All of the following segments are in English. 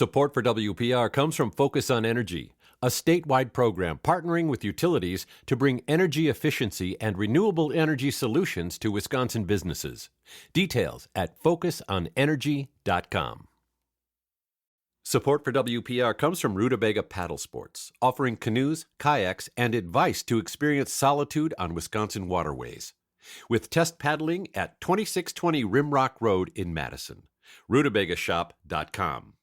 Support for WPR comes from Focus on Energy, a statewide program partnering with utilities to bring energy efficiency and renewable energy solutions to Wisconsin businesses. Details at focusonenergy.com. Support for WPR comes from Rutabaga Paddle Sports, offering canoes, kayaks, and advice to experience solitude on Wisconsin waterways. With test paddling at 2620 Rimrock Road in Madison. RutabaGashop.com.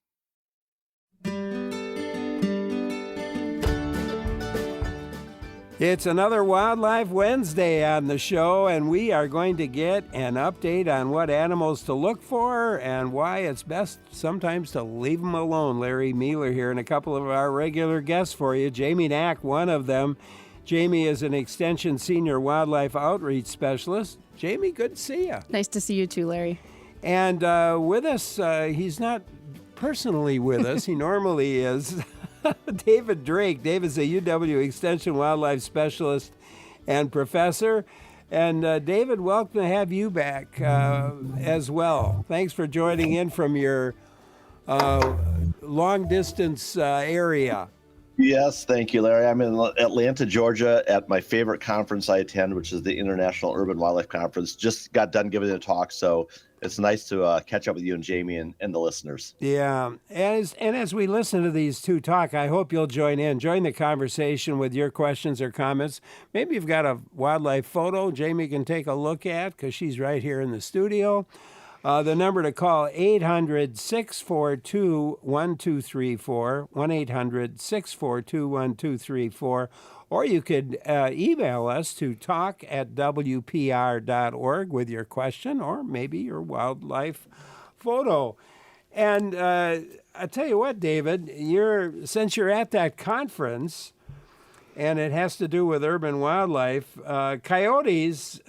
It's another Wildlife Wednesday on the show, and we are going to get an update on what animals to look for and why it's best sometimes to leave them alone. Larry Mueller here and a couple of our regular guests for you. Jamie Knack, one of them. Jamie is an Extension Senior Wildlife Outreach Specialist. Jamie, good to see you. Nice to see you too, Larry. And with us, he's not personally with us. He normally is. David Drake. David's a UW Extension Wildlife Specialist and Professor. And David, welcome to have you back as well. Thanks for joining in from your long-distance area. Yes, thank you, Larry. I'm in Atlanta, Georgia at my favorite conference I attend, which is the International Urban Wildlife Conference. Just got done giving a talk, so it's nice to catch up with you and Jamie and the listeners. Yeah, as we listen to these two talk, I hope you'll join the conversation with your questions or comments. Maybe you've got a wildlife photo Jamie can take a look at because she's right here in the studio. The number to call, 800-642-1234, 1-800-642-1234, or you could email us to talk@wpr.org with your question or maybe your wildlife photo. And I tell you what, David, since you're at that conference, and it has to do with urban wildlife, coyotes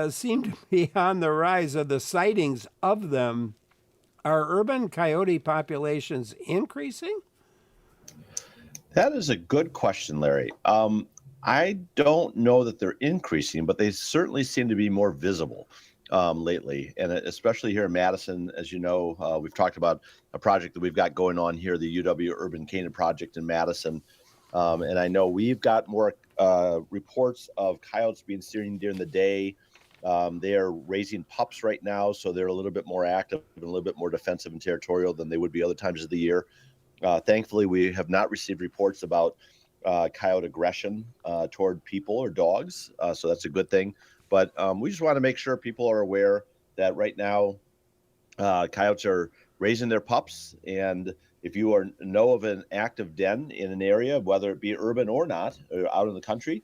seem to be on the rise of the sightings of them. Are urban coyote populations increasing? That is a good question, Larry. I don't know that they're increasing, but they certainly seem to be more visible lately, and especially here in Madison. As you know, we've talked about a project that we've got going on here, the UW Urban Canine Project in Madison. And I know we've got more reports of coyotes being seen during the day. They are raising pups right now, so they're a little bit more active and a little bit more defensive and territorial than they would be other times of the year. Thankfully, we have not received reports about coyote aggression toward people or dogs, so that's a good thing. But we just want to make sure people are aware that right now coyotes are raising their pups, and if you know of an active den in an area, whether it be urban or not, or out in the country,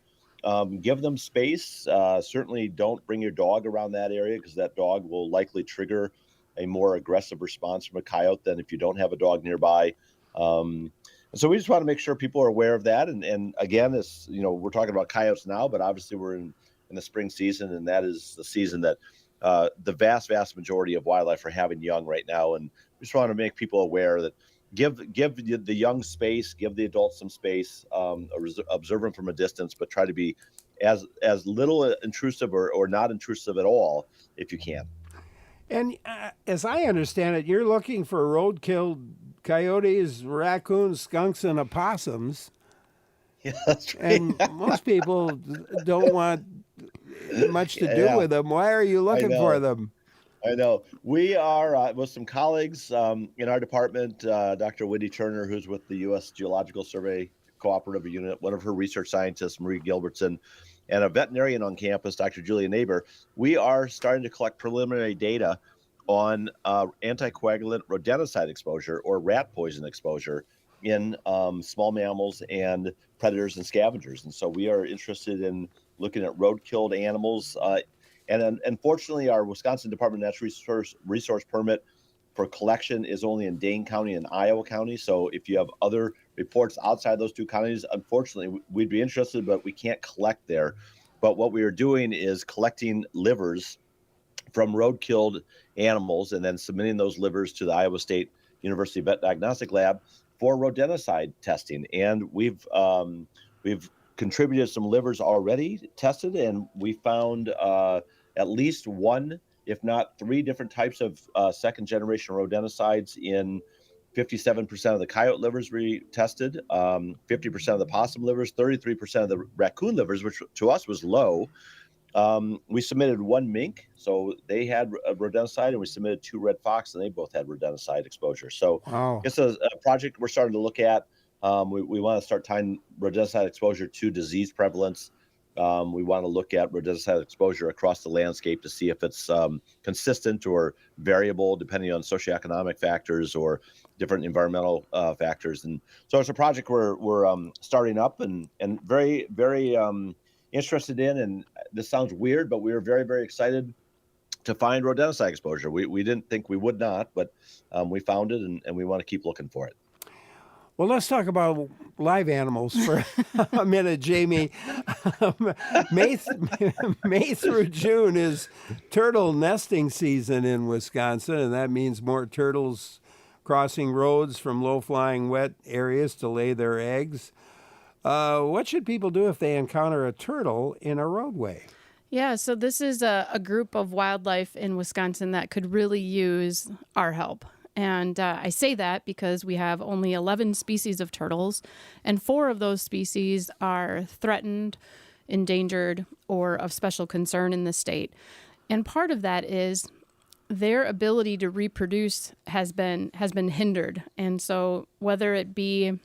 give them space. Certainly don't bring your dog around that area because that dog will likely trigger a more aggressive response from a coyote than if you don't have a dog nearby. So we just want to make sure people are aware of that. And again, this, we're talking about coyotes now, but obviously we're in the spring season, and that is the season that the vast majority of wildlife are having young right now. And we just want to make people aware that give the young space, give the adults some space, observe them from a distance, but try to be as little intrusive or not intrusive at all if you can. And as I understand it, you're looking for roadkill coyotes, raccoons, skunks, and opossums. Yeah, that's right. And most people don't want much to do with them. Why are you looking for them? I know. We are with some colleagues in our department, Dr. Wendy Turner, who's with the U.S. Geological Survey Cooperative Unit, one of her research scientists, Marie Gilbertson, and a veterinarian on campus, Dr. Julia Neighbor. We are starting to collect preliminary data on anticoagulant rodenticide exposure or rat poison exposure in small mammals and predators and scavengers. And so we are interested in looking at road-killed animals. And unfortunately, our Wisconsin Department of Natural Resource permit for collection is only in Dane County and Iowa County. So if you have other reports outside those two counties, unfortunately, we'd be interested, but we can't collect there. But what we are doing is collecting livers from road-killed animals and then submitting those livers to the Iowa State University Vet Diagnostic Lab for rodenticide testing. And we've contributed some livers already tested, and we found at least one, if not three different types of second-generation rodenticides in 57% of the coyote livers we tested, 50% of the possum livers, 33% of the raccoon livers, which to us was low. We submitted 1 mink, so they had rodenticide, and we submitted 2 red fox, and they both had rodenticide exposure. So Wow. it's a project we're starting to look at. We want to start tying rodenticide exposure to disease prevalence. We want to look at rodenticide exposure across the landscape to see if it's consistent or variable depending on socioeconomic factors or different environmental factors. And so it's a project we're starting up and very, very interested in. And this sounds weird, but we were very, very excited to find rodenticide exposure. We didn't think we would not, but we found it, and we want to keep looking for it. Well, let's talk about live animals for a minute, Jamie. May through June is turtle nesting season in Wisconsin, and that means more turtles crossing roads from low-flying wet areas to lay their eggs. What should people do if they encounter a turtle in a roadway? Yeah, so this is a group of wildlife in Wisconsin that could really use our help. And I say that because we have only 11 species of turtles, and 4 of those species are threatened, endangered, or of special concern in the state. And part of that is their ability to reproduce has been hindered. And so whether it be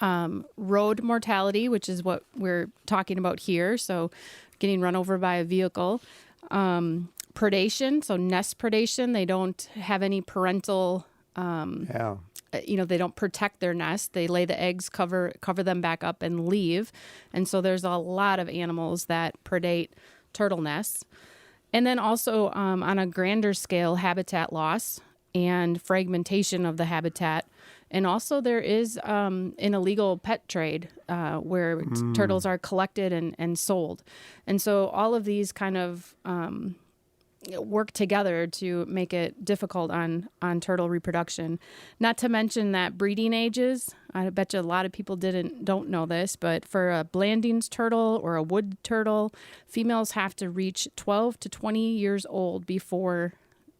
road mortality, which is what we're talking about here, so getting run over by a vehicle, predation, so nest predation. They don't have any parental, they don't protect their nest. They lay the eggs, cover them back up, and leave. And so there's a lot of animals that predate turtle nests. And then also on a grander scale, habitat loss and fragmentation of the habitat. And also there is an illegal pet trade where turtles are collected and sold. And so all of these kind of work together to make it difficult on turtle reproduction. Not to mention that breeding ages. I bet you a lot of people don't know this, but for a Blanding's turtle or a wood turtle, females have to reach 12 to 20 years old before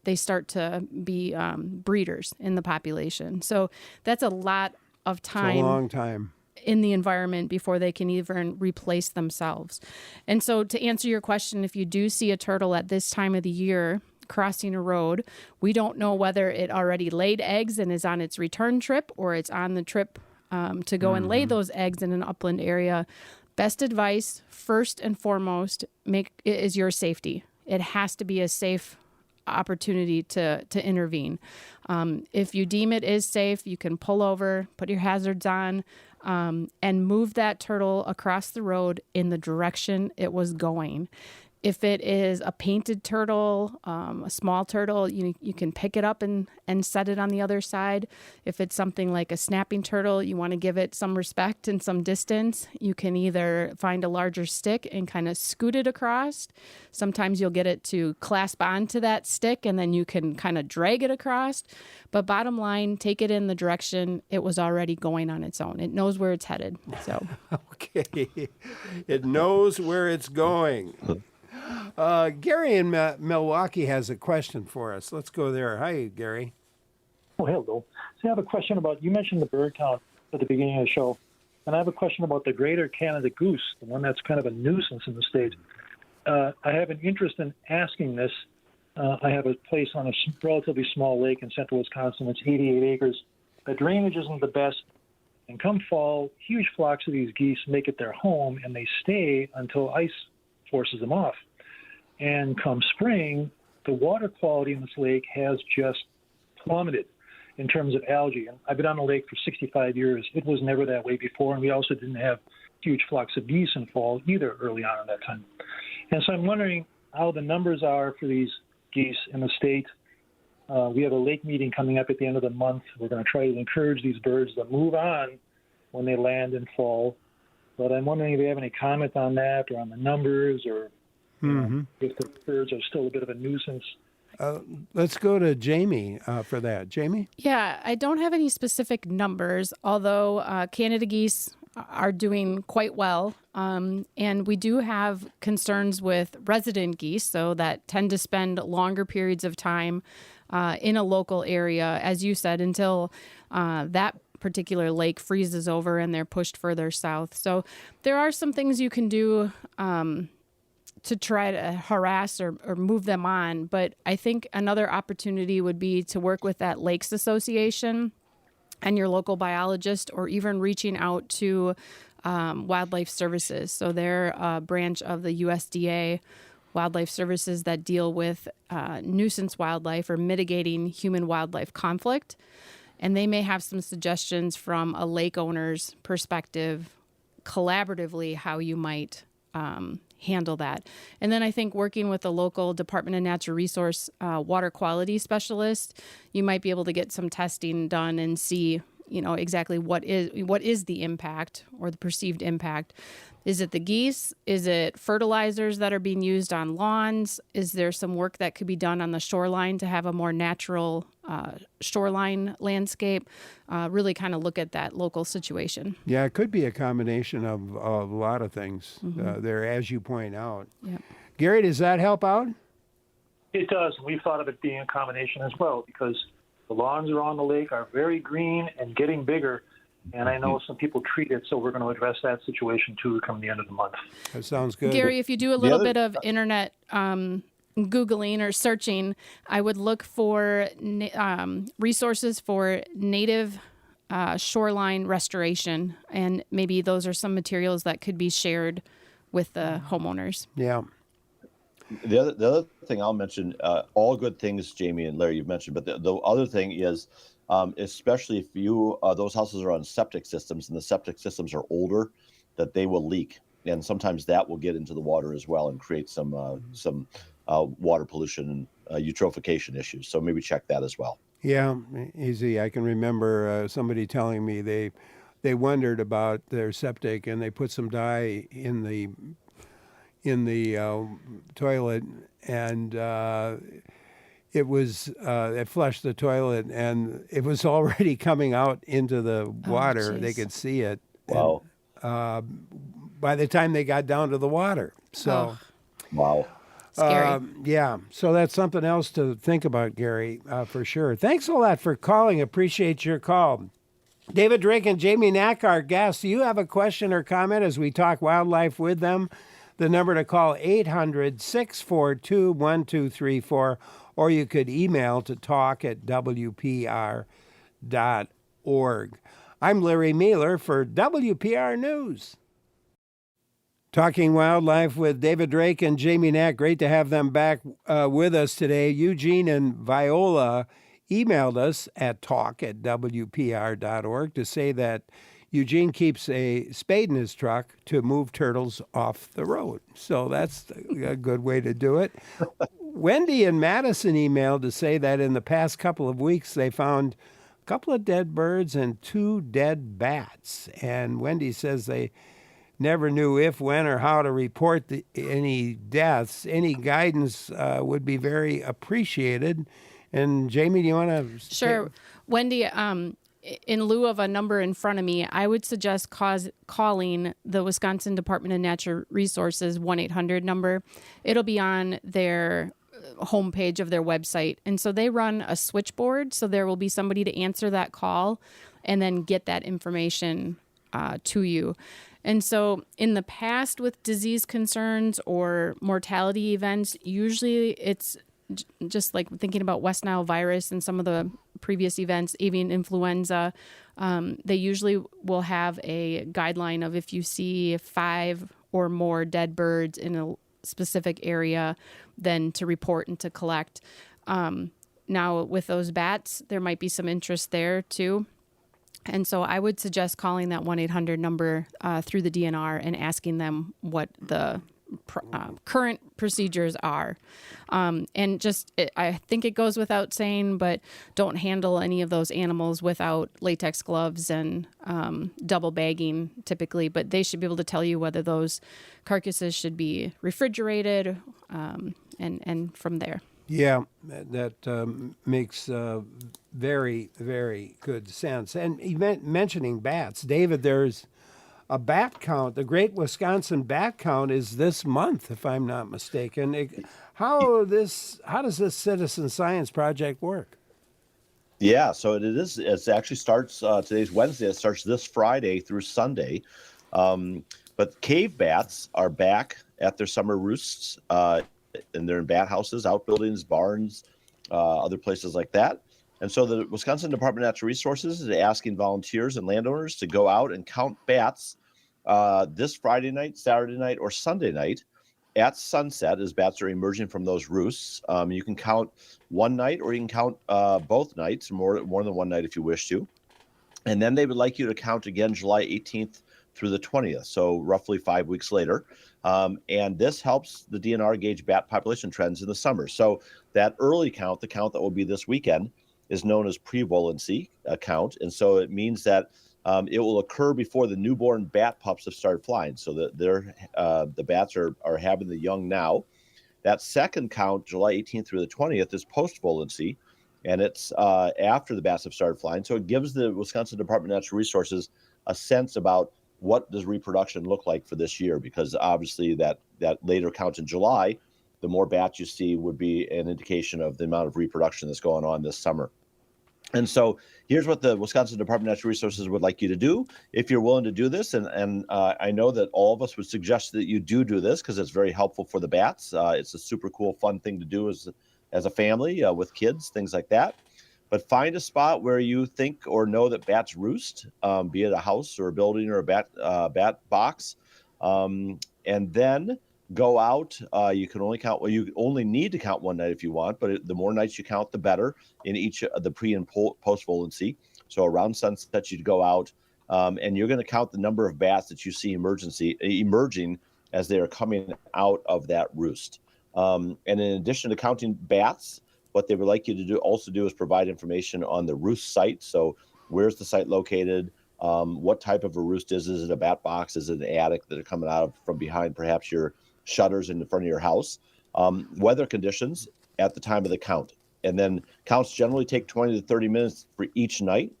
they start to be breeders in the population. So that's a lot of time. It's a long time. In the environment before they can even replace themselves. And so to answer your question, if you do see a turtle at this time of the year crossing a road, we don't know whether it already laid eggs and is on its return trip or it's on the trip to go and lay those eggs in an upland area. Best advice, first and foremost, is your safety. It has to be a safe opportunity to intervene. If you deem it is safe, you can pull over, put your hazards on, and move that turtle across the road in the direction it was going. If it is a painted turtle, a small turtle, you can pick it up and set it on the other side. If it's something like a snapping turtle, you want to give it some respect and some distance. You can either find a larger stick and kind of scoot it across. Sometimes you'll get it to clasp onto that stick and then you can kind of drag it across. But bottom line, take it in the direction it was already going on its own. It knows where it's headed. So Okay. It knows where it's going. Gary in Milwaukee has a question for us. Let's go there. Hi, Gary. Oh, hello. So I have a question about, you mentioned the bird count at the beginning of the show, and I have a question about the greater Canada goose, the one that's kind of a nuisance in the state. I have an interest in asking this. I have a place on a relatively small lake in central Wisconsin. It's 88 acres. The drainage isn't the best. And come fall, huge flocks of these geese make it their home, and they stay until ice forces them off. And come spring, the water quality in this lake has just plummeted in terms of algae. And I've been on the lake for 65 years. It was never that way before, and we also didn't have huge flocks of geese in fall either early on in that time. And so I'm wondering how the numbers are for these geese in the state. We have a lake meeting coming up at the end of the month. We're going to try to encourage these birds to move on when they land in fall. But I'm wondering if you have any comment on that or on the numbers or if the birds are still a bit of a nuisance. Let's go to Jamie for that. Jamie? yeah, I don't have any specific numbers, although Canada geese are doing quite well. And we do have concerns with resident geese, so that tend to spend longer periods of time in a local area, as you said, until that particular lake freezes over and they're pushed further south. So there are some things you can do to try to harass or move them on. But I think another opportunity would be to work with that Lakes Association and your local biologist, or even reaching out to Wildlife Services. So they're a branch of the USDA Wildlife Services that deal with nuisance wildlife or mitigating human-wildlife conflict. And they may have some suggestions from a lake owner's perspective, collaboratively, how you might handle that. And then I think working with the local Department of Natural Resource water quality specialist, you might be able to get some testing done and see, exactly what is the impact or the perceived impact. Is it the geese? Is it fertilizers that are being used on lawns? Is there some work that could be done on the shoreline to have a more natural shoreline landscape? Really kind of look at that local situation. Yeah, it could be a combination of a lot of things there, as you point out. Yep. Gary, does that help out? It does. We've thought of it being a combination as well, because the lawns around the lake are very green and getting bigger. And I know some people treat it, so we're going to address that situation too come the end of the month. That sounds good. Gary, if you do a little bit of internet Googling or searching, I would look for resources for native shoreline restoration. And maybe those are some materials that could be shared with the homeowners. Yeah. The other thing I'll mention, all good things, Jamie and Larry, you've mentioned, but the other thing is, especially if those houses are on septic systems and the septic systems are older, that they will leak, and sometimes that will get into the water as well and create some water pollution and eutrophication issues. So maybe check that as well. Yeah, easy. I can remember somebody telling me they wondered about their septic and they put some dye in the toilet, and it flushed the toilet, and it was already coming out into the water. They could see it. Wow. And, by the time they got down to the water. So, wow. Scary. Yeah. So that's something else to think about, Gary, for sure. Thanks a lot for calling. Appreciate your call. David Drake and Jamie Knack, our guests. Do you have a question or comment as we talk wildlife with them? The number to call, 800-642-1234, or you could email to talk@wpr.org. I'm Larry Mueller for WPR News. Talking wildlife with David Drake and Jamie Knack. Great to have them back with us today. Eugene and Viola emailed us at talk@wpr.org to say that Eugene keeps a spade in his truck to move turtles off the road. So that's a good way to do it. Wendy and Madison emailed to say that in the past couple of weeks they found a couple of dead birds and 2 dead bats. And Wendy says they never knew if, when, or how to report any deaths. Any guidance would be very appreciated. And Jamie, do you want to? Sure. Wendy, in lieu of a number in front of me, I would suggest calling the Wisconsin Department of Natural Resources 1-800 number. It'll be on their homepage of their website. And so they run a switchboard, so there will be somebody to answer that call and then get that information to you. And so in the past with disease concerns or mortality events, usually it's just like thinking about West Nile virus and some of the previous events, avian influenza, they usually will have a guideline of if you see 5 or more dead birds in a specific area, then to report and to collect. Now with those bats, there might be some interest there too. And so I would suggest calling that 1-800 number through the DNR and asking them what the current procedures are. And just, I think it goes without saying, but don't handle any of those animals without latex gloves and double bagging typically. But they should be able to tell you whether those carcasses should be refrigerated and from there. Yeah, that makes very, very good sense. And mentioning bats, David, there's a bat count. The Great Wisconsin Bat Count is this month, if I'm not mistaken. How does this citizen science project work? Yeah, so it is. It actually starts today's Wednesday. It starts this Friday through Sunday. But cave bats are back at their summer roosts, and they're in bat houses, outbuildings, barns, other places like that. And so the Wisconsin Department of Natural Resources is asking volunteers and landowners to go out and count bats this Friday night, Saturday night, or Sunday night at sunset as bats are emerging from those roosts. You can count one night, or you can count both nights, more than one night if you wish to. And then they would like you to count again July 18th through the 20th, so roughly 5 weeks later. And this helps the DNR gauge bat population trends in the summer. So that early count, the count that will be this weekend, is known as prevolency count. And so it means that it will occur before the newborn bat pups have started flying. So that the bats are having the young now. That second count, July 18th through the 20th, is post-volency, and it's after the bats have started flying. So it gives the Wisconsin Department of Natural Resources a sense about what does reproduction look like for this year, because obviously that later count in July, the more bats you see would be an indication of the amount of reproduction that's going on this summer. And so here's what the Wisconsin Department of Natural Resources would like you to do if you're willing to do this. And I know that all of us would suggest that you do this because it's very helpful for the bats. It's a super cool, fun thing to do as a family with kids, things like that. But find a spot where you think or know that bats roost, be it a house or a building or a bat box, and then go out. You can only count. Well, you only need to count one night if you want, but the more nights you count, the better in each of the pre and post volency. So around sunset, you'd go out, and you're going to count the number of bats that you see emerging as they are coming out of that roost. And in addition to counting bats, what they would like you to do is provide information on the roost site. So where's the site located? What type of a roost is it a bat box? Is it an attic that are coming out from behind perhaps your shutters in the front of your house? Weather conditions at the time of the count. And then counts generally take 20 to 30 minutes for each night.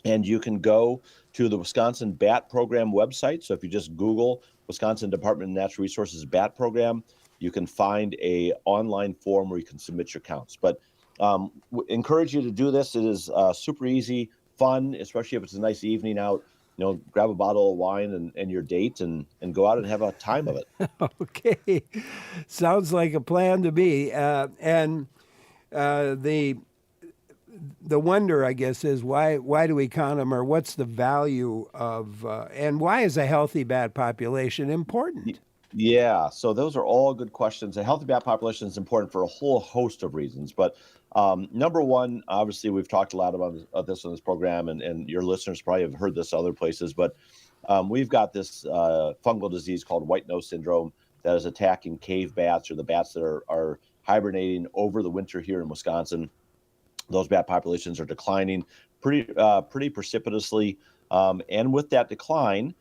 And you can go to the Wisconsin Bat Program website. So if you just Google Wisconsin Department of Natural Resources Bat Program, you can find a online form where you can submit your counts. But encourage you to do this. It is super easy, fun, especially if it's a nice evening out. Grab a bottle of wine and your date and go out and have a time of it. Okay. Sounds like a plan to me. And the wonder, I guess, is why do we count them, or what's the value of, and why is a healthy bat population important? Yeah, so those are all good questions. A healthy bat population is important for a whole host of reasons. But number one, obviously, we've talked a lot about this on this program, and your listeners probably have heard this other places. But we've got this fungal disease called white nose syndrome that is attacking cave bats, or the bats that are hibernating over the winter here in Wisconsin. Those bat populations are declining pretty precipitously. And with that decline,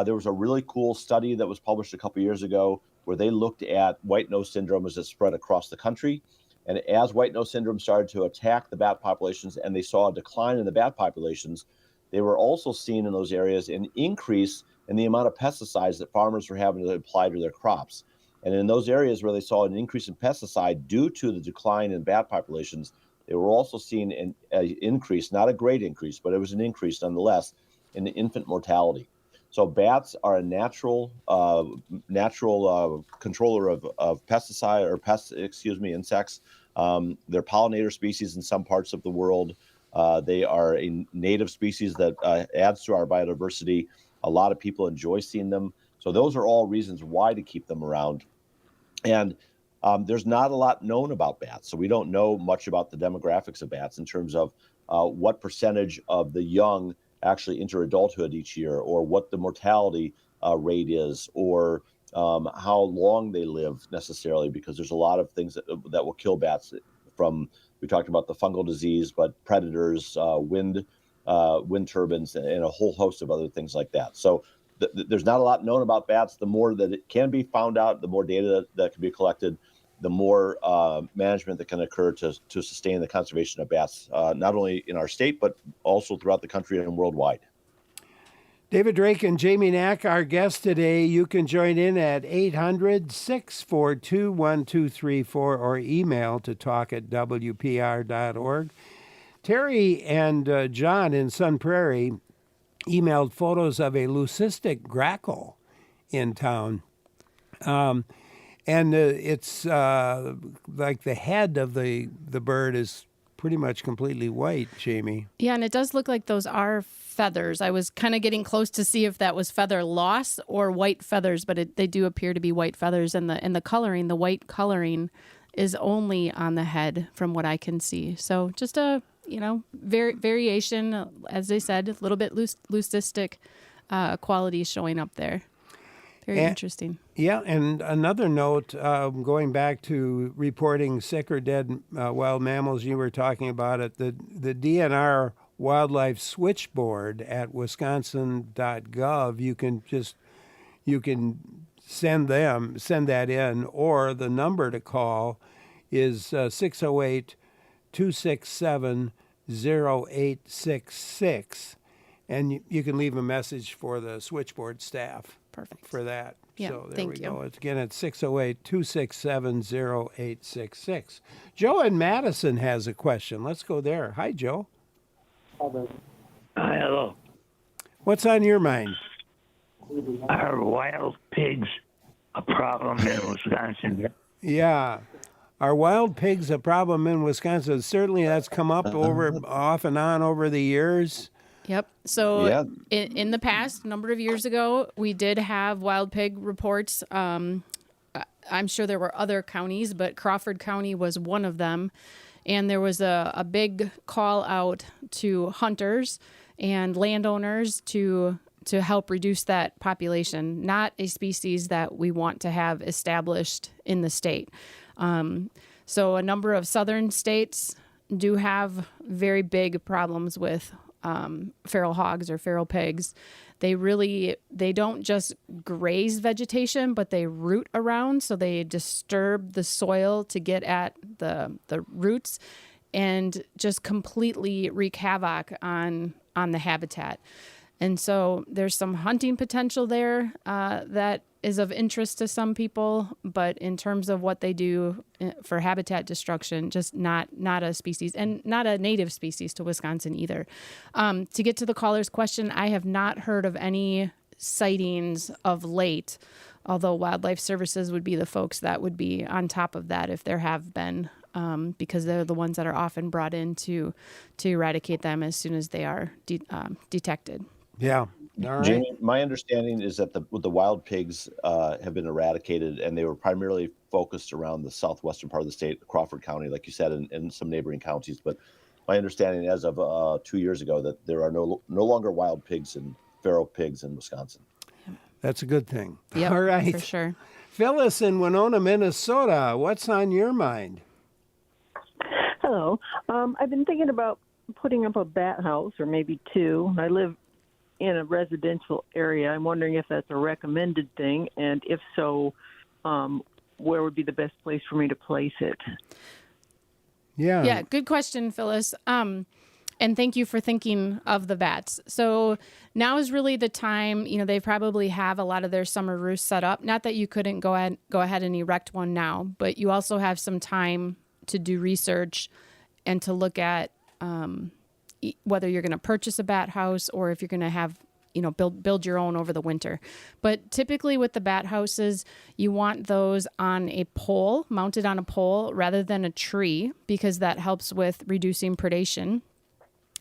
there was a really cool study that was published a couple years ago where they looked at white nose syndrome as it spread across the country. And as white nose syndrome started to attack the bat populations and they saw a decline in the bat populations, they were also seeing in those areas an increase in the amount of pesticides that farmers were having to apply to their crops. And in those areas where they saw an increase in pesticide due to the decline in bat populations, they were also seeing an increase, not a great increase, but it was an increase nonetheless, in the infant mortality. So bats are a natural controller of pesticide or insects. They're pollinator species in some parts of the world. They are a native species that adds to our biodiversity. A lot of people enjoy seeing them. So those are all reasons why to keep them around. And there's not a lot known about bats. So we don't know much about the demographics of bats in terms of what percentage of the young actually enter adulthood each year, or what the mortality rate is, or how long they live necessarily, because there's a lot of things that will kill bats. We talked about the fungal disease, but predators, wind turbines, and a whole host of other things like that. So there's not a lot known about bats. The more that it can be found out, the more data that can be collected, the more management that can occur to sustain the conservation of bats, not only in our state, but also throughout the country and worldwide. David Drake and Jamie Knack, our guests today. You can join in at 800-642-1234 or email to talk@wpr.org. Terry and John in Sun Prairie emailed photos of a leucistic grackle in town. And it's like the head of the bird is pretty much completely white, Jamie. Yeah, and it does look like those are feathers. I was kind of getting close to see if that was feather loss or white feathers, but they do appear to be white feathers. And the coloring, the white coloring, is only on the head from what I can see. So just a variation, as they said, a little bit leucistic qualities showing up there. Very interesting. Yeah, and another note, going back to reporting sick or dead wild mammals, you were talking about it, the DNR Wildlife Switchboard at wisconsin.gov, you can send that in, or the number to call is 608-267-0866, and you can leave a message for the switchboard staff. Perfect. For that. Yeah, so there thank we you. go. It's again at 608-267-0866. Joe in Madison has a question. Let's go there. Hi, Joe. Hi, hello. What's on your mind? Are wild pigs a problem in Wisconsin? Yeah. Are wild pigs a problem in Wisconsin? Certainly that's come up off and on over the years. Yep. So Yeah. in the past, a number of years ago, we did have wild pig reports. I'm sure there were other counties, but Crawford County was one of them. And there was a big call out to hunters and landowners to help reduce that population, not a species that we want to have established in the state. So a number of southern states do have very big problems with feral hogs or feral pigs. They don't just graze vegetation, but they root around. So they disturb the soil to get at the roots and just completely wreak havoc on the habitat. And so there's some hunting potential there that is of interest to some people, but in terms of what they do for habitat destruction, just not a species, and not a native species to Wisconsin either. To get to the caller's question, I have not heard of any sightings of late, although Wildlife Services would be the folks that would be on top of that if there have been, because they're the ones that are often brought in to eradicate them as soon as they are detected. Yeah. All right. Jamie, my understanding is that the wild pigs have been eradicated, and they were primarily focused around the southwestern part of the state, Crawford County, like you said, and some neighboring counties. But my understanding as of 2 years ago that there are no longer wild pigs and feral pigs in Wisconsin. That's a good thing. Yep, All right. for sure. Phyllis in Winona, Minnesota. What's on your mind? Hello. I've been thinking about putting up a bat house, or maybe two. I live in a residential area. I'm wondering if that's a recommended thing, and if so, where would be the best place for me to place it? Yeah. Good question, Phyllis. And thank you for thinking of the bats. So now is really the time, they probably have a lot of their summer roosts set up. Not that you couldn't go ahead and erect one now, but you also have some time to do research and to look at whether you're going to purchase a bat house or if you're going to have, build your own over the winter. But typically with the bat houses, you want those on a pole, mounted on a pole rather than a tree, because that helps with reducing predation.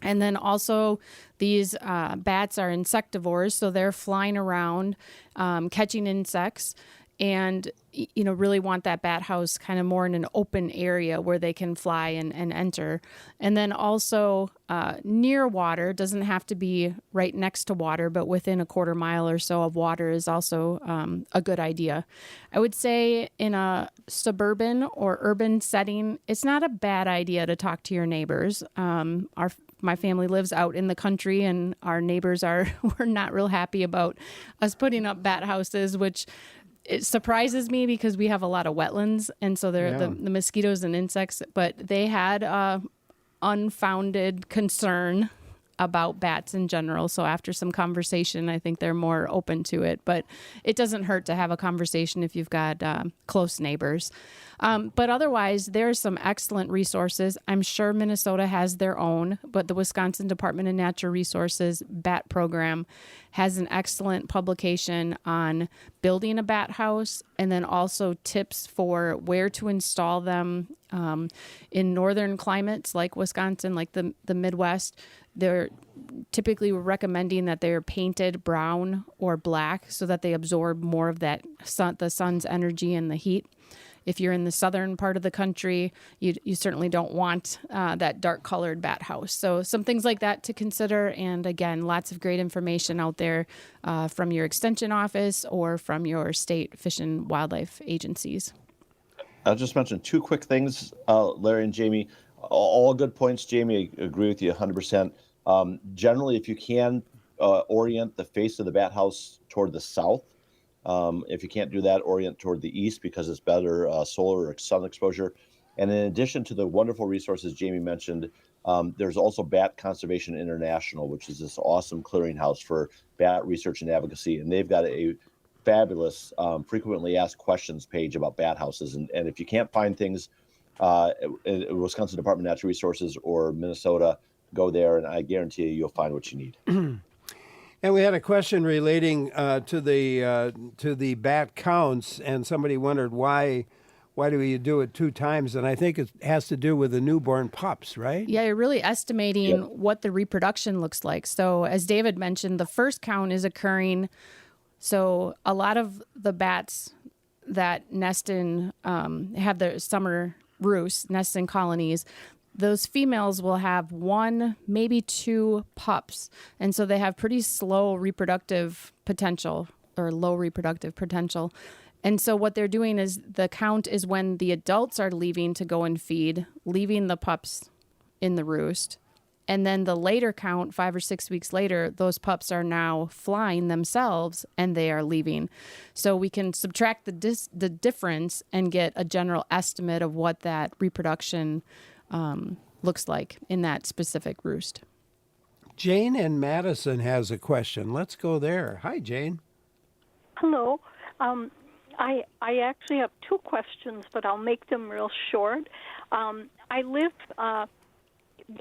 And then also these bats are insectivores, so they're flying around, catching insects, and really want that bat house kind of more in an open area where they can fly and enter. And then also near water, doesn't have to be right next to water, but within a quarter mile or so of water is also a good idea. I would say in a suburban or urban setting, it's not a bad idea to talk to your neighbors. My family lives out in the country, and our neighbors we're not real happy about us putting up bat houses, which it surprises me because we have a lot of wetlands, and so the mosquitoes and insects, but they had unfounded concern about bats in general. So after some conversation, I think they're more open to it. But it doesn't hurt to have a conversation if you've got close neighbors. But otherwise, there's some excellent resources. I'm sure Minnesota has their own, but the Wisconsin Department of Natural Resources BAT program has an excellent publication on building a bat house and then also tips for where to install them. In northern climates like Wisconsin, like the Midwest, they're typically recommending that they're painted brown or black so that they absorb more of that the sun's energy and the heat. If you're in the southern part of the country, you certainly don't want that dark colored bat house. So some things like that to consider. And again, lots of great information out there from your extension office or from your state fish and wildlife agencies. I'll just mention two quick things, Larry and Jamie. All good points, Jamie. I agree with you 100%. Generally, if you can orient the face of the bat house toward the south, if you can't do that, orient toward the east because it's better solar or sun exposure. And in addition to the wonderful resources Jamie mentioned, there's also Bat Conservation International, which is this awesome clearinghouse for bat research and advocacy. And they've got a fabulous frequently asked questions page about bat houses. And if you can't find things in Wisconsin Department of Natural Resources or Minnesota, go there, and I guarantee you'll find what you need. And we had a question relating to the bat counts, and somebody wondered why do you do it 2 times? And I think it has to do with the newborn pups, right? Yeah, you're really estimating what the reproduction looks like. So as David mentioned, the first count is occurring. So a lot of the bats that nest in, have their summer roosts, nest in colonies, those females will have 1, maybe 2 pups. And so they have pretty slow reproductive potential or low reproductive potential. And so what they're doing is the count is when the adults are leaving to go and feed, leaving the pups in the roost. And then the later count, 5 or 6 weeks later, those pups are now flying themselves and they are leaving. So we can subtract the difference and get a general estimate of what that reproduction looks like in that specific roost. Jane in Madison has a question. Let's go there. Hi, Jane. Hello. I actually have 2 questions, but I'll make them real short. I live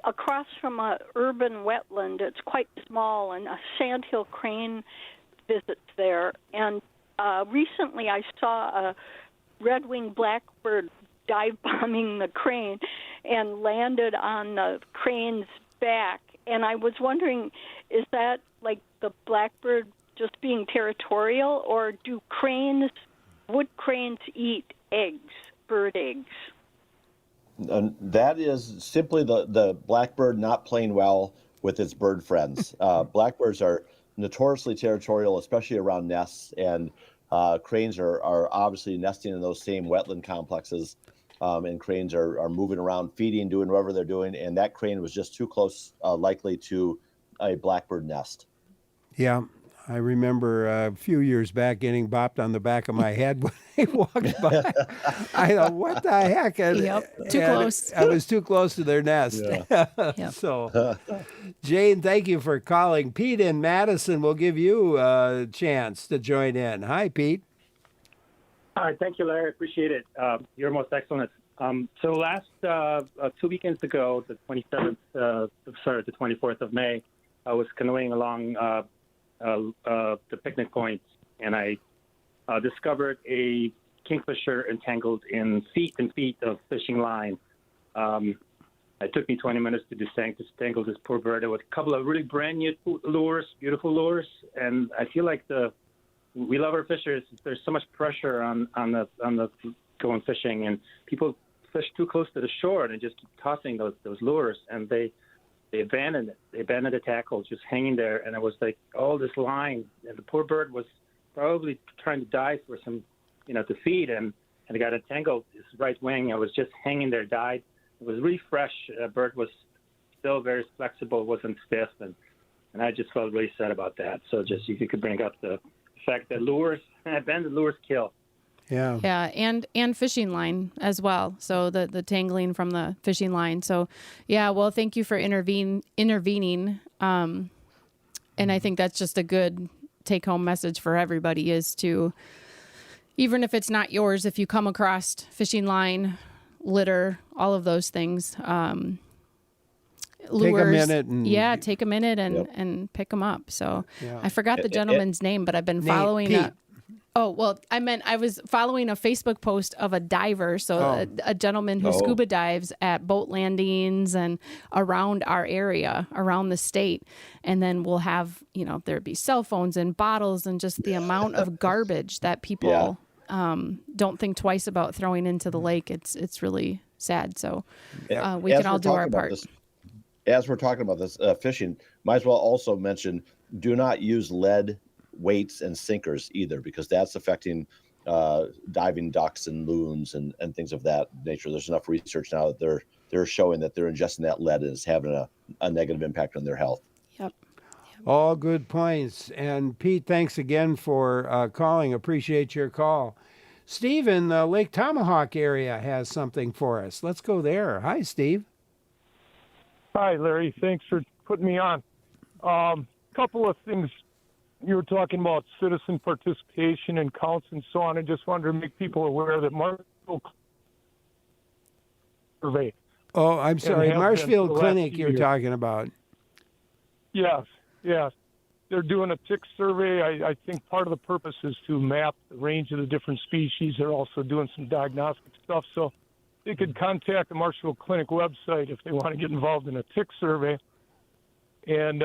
across from an urban wetland. It's quite small, and a sandhill crane visits there. And recently I saw a red-winged blackbird dive-bombing the crane and landed on the crane's back. And I was wondering, is that like the blackbird just being territorial, or would cranes eat eggs, bird eggs? That is simply the blackbird not playing well with its bird friends. Blackbirds are notoriously territorial, especially around nests, and cranes are obviously nesting in those same wetland complexes, and cranes are moving around, feeding, doing whatever they're doing, and that crane was just too close, likely to a blackbird nest. Yeah, I remember a few years back getting bopped on the back of my head when they walked by. I thought, what the heck? Too close. I was too close to their nest. Yep. So, Jane, thank you for calling. Pete in Madison will give you a chance to join in. Hi, Pete. All right, thank you, Larry. Appreciate it. You're most excellent. So last 2 weekends ago, the 24th of May, I was canoeing along the picnic point, and I discovered a kingfisher entangled in feet and feet of fishing line. It took me 20 minutes to disentangle this poor bird. There were a couple of really brand new lures, beautiful lures, and I feel like we love our fishers. There's so much pressure on the going fishing, and people fish too close to the shore and just keep tossing those lures, and they abandoned it. They abandoned the tackle, just hanging there, and it was like all this line, and the poor bird was probably trying to dive for some, to feed, and it got entangled. His right wing, it was just hanging there, died. It was really fresh. The bird was still very flexible, wasn't stiff, and I just felt really sad about that. So just if you could bring up the fact that abandoned lures kill. Yeah. Yeah, and fishing line as well. So the tangling from the fishing line. So yeah, well, thank you for intervening. And I think that's just a good take home message for everybody is to, even if it's not yours, if you come across fishing line, litter, all of those things, lures, take a minute and take a minute and pick them up. So I forgot the gentleman's name, but I've been following Pete. Oh, well, I was following a Facebook post of a diver. So a gentleman who scuba dives at boat landings and around our area, around the state. And then we'll have, there'd be cell phones and bottles and just the amount of garbage that people don't think twice about throwing into the lake. It's really sad. So we can all do our part. As we're talking about this fishing, might as well also mention, do not use lead weights and sinkers either, because that's affecting diving ducks and loons and things of that nature. There's enough research now that they're showing that they're ingesting that lead and it's having a negative impact on their health. Yep. All good points. And Pete, thanks again for calling. Appreciate your call. Steve in the Lake Tomahawk area has something for us. Let's go there. Hi, Steve. Hi, Larry. Thanks for putting me on. Couple of things. You were talking about citizen participation and counts and so on. I just wanted to make people aware that Marshfield survey. Oh, I'm sorry. Marshfield Clinic you're talking about. Yes. They're doing a tick survey. I think part of the purpose is to map the range of the different species. They're also doing some diagnostic stuff. So they could contact the Marshfield Clinic website if they want to get involved in a tick survey. And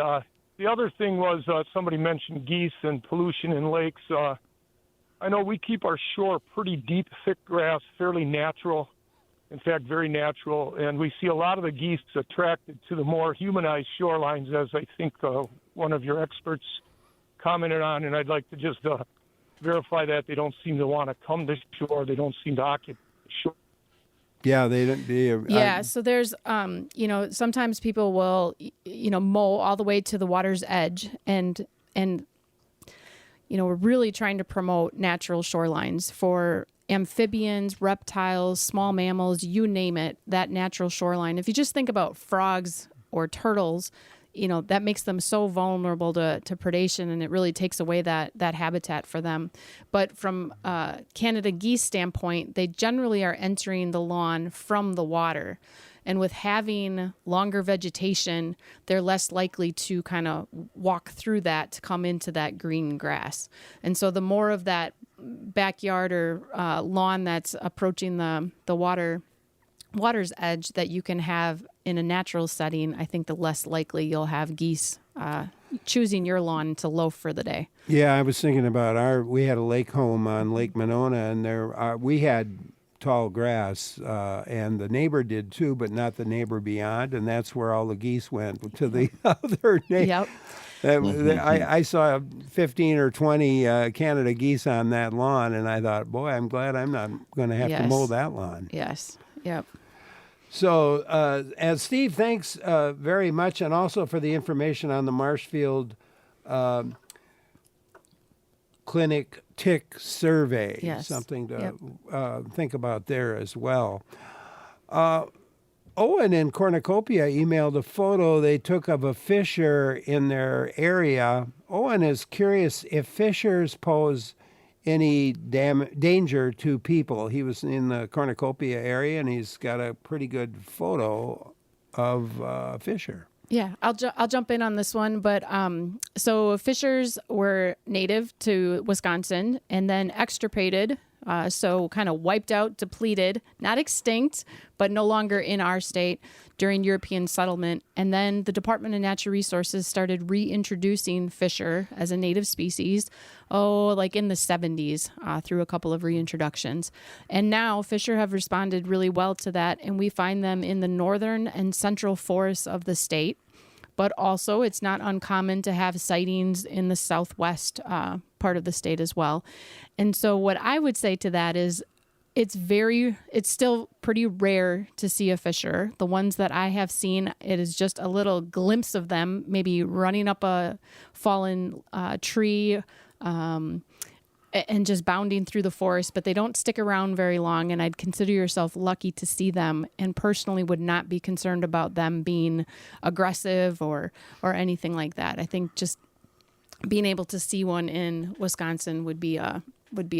the other thing was somebody mentioned geese and pollution in lakes. I know we keep our shore pretty deep, thick grass, fairly natural, in fact, very natural. And we see a lot of the geese attracted to the more humanized shorelines, as I think one of your experts commented on. And I'd like to just verify that they don't seem to want to come to shore. They don't seem to occupy the shore. Yeah, they don't. So there's, sometimes people will, mow all the way to the water's edge, and we're really trying to promote natural shorelines for amphibians, reptiles, small mammals, you name it. That natural shoreline. If you just think about frogs or turtles, that makes them so vulnerable to predation, and it really takes away that habitat for them. But from Canada geese standpoint, they generally are entering the lawn from the water. And with having longer vegetation, they're less likely to kind of walk through that to come into that green grass. And so the more of that backyard or lawn that's approaching the water's edge that you can have in a natural setting, I think the less likely you'll have geese choosing your lawn to loaf for the day. Yeah, I was thinking about we had a lake home on Lake Monona, and there we had tall grass, and the neighbor did too, but not the neighbor beyond, and that's where all the geese went, to the other neighbor. Yep. I saw 15 or 20 Canada geese on that lawn, and I thought, boy, I'm glad I'm not going to have to mow that lawn. Yes. Yep. So, as Steve, thanks very much, and also for the information on the Marshfield Clinic tick survey. Yes. Something to think about there as well. Owen in Cornucopia emailed a photo they took of a fisher in their area. Owen is curious if fishers pose any danger to people. He was in the Cornucopia area, and he's got a pretty good photo of a fisher. Yeah, I'll jump in on this one. But so fishers were native to Wisconsin and then extirpated, so kind of wiped out, depleted, not extinct, but no longer in our state during European settlement. And then the Department of Natural Resources started reintroducing fisher as a native species, like in the 70s, through a couple of reintroductions. And now fisher have responded really well to that, and we find them in the northern and central forests of the state. But also, it's not uncommon to have sightings in the southwest part of the state as well. And so what I would say to that is it's still pretty rare to see a fisher. The ones that I have seen, it is just a little glimpse of them, maybe running up a fallen tree. and just bounding through the forest, but they don't stick around very long. And I'd consider yourself lucky to see them, and personally would not be concerned about them being aggressive or anything like that. I think just being able to see one in Wisconsin would be a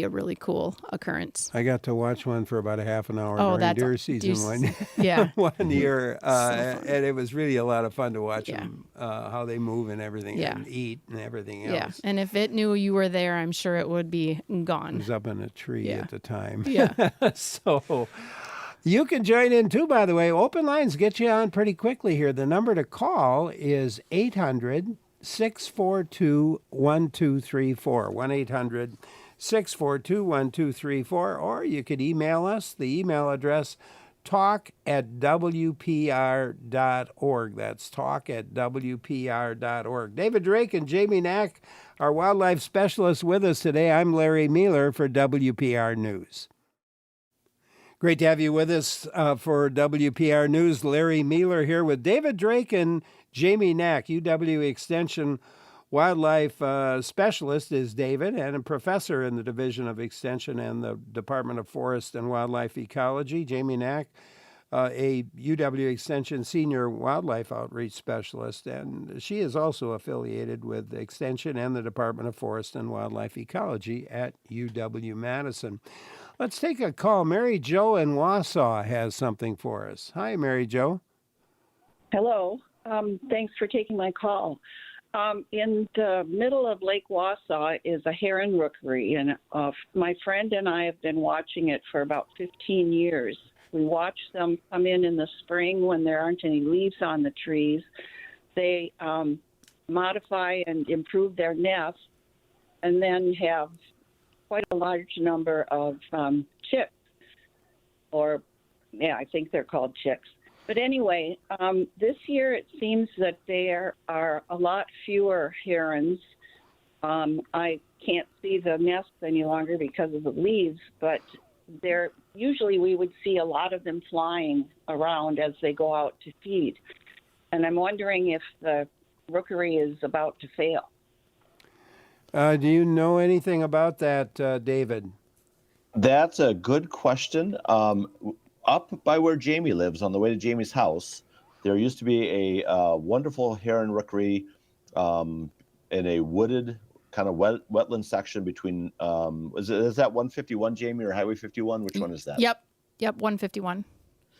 really cool occurrence. I got to watch one for about a half an hour Oh, during deer season yeah. one year, and it was really a lot of fun to watch them, how they move and everything, and eat and everything else. Yeah, and if it knew you were there, I'm sure it would be gone. It was up in a tree at the time. Yeah. So you can join in too, by the way. Open lines get you on pretty quickly here. The number to call is 800-642-1234, 1-800-642-1234, or you could email us. The email address, talk@wpr.org. That's talk@wpr.org. David Drake and Jamie Knack are wildlife specialists with us today. I'm Larry Mueller for WPR News. Great to have you with us for WPR News. Larry Mueller here with David Drake and Jamie Knack, UW Extension wildlife specialist is David, and a professor in the Division of Extension and the Department of Forest and Wildlife Ecology. Jamie Knack, a UW Extension senior wildlife outreach specialist, and she is also affiliated with Extension and the Department of Forest and Wildlife Ecology at UW-Madison. Let's take a call. Mary Jo in Wausau has something for us. Hi, Mary Jo. Hello. Thanks for taking my call. In the middle of Lake Wausau is a heron rookery, and my friend and I have been watching it for about 15 years. We watch them come in the spring when there aren't any leaves on the trees. They modify and improve their nest, and then have quite a large number of chicks, I think they're called chicks. But anyway, this year it seems that there are a lot fewer herons. I can't see the nests any longer because of the leaves, but usually we would see a lot of them flying around as they go out to feed. And I'm wondering if the rookery is about to fail. Do you know anything about that, David? That's a good question. Up by where Jamie lives, on the way to Jamie's house, there used to be a wonderful heron rookery in a wooded kind of wetland section between, is that 151, Jamie, or Highway 51? Which one is that? Yep, 151.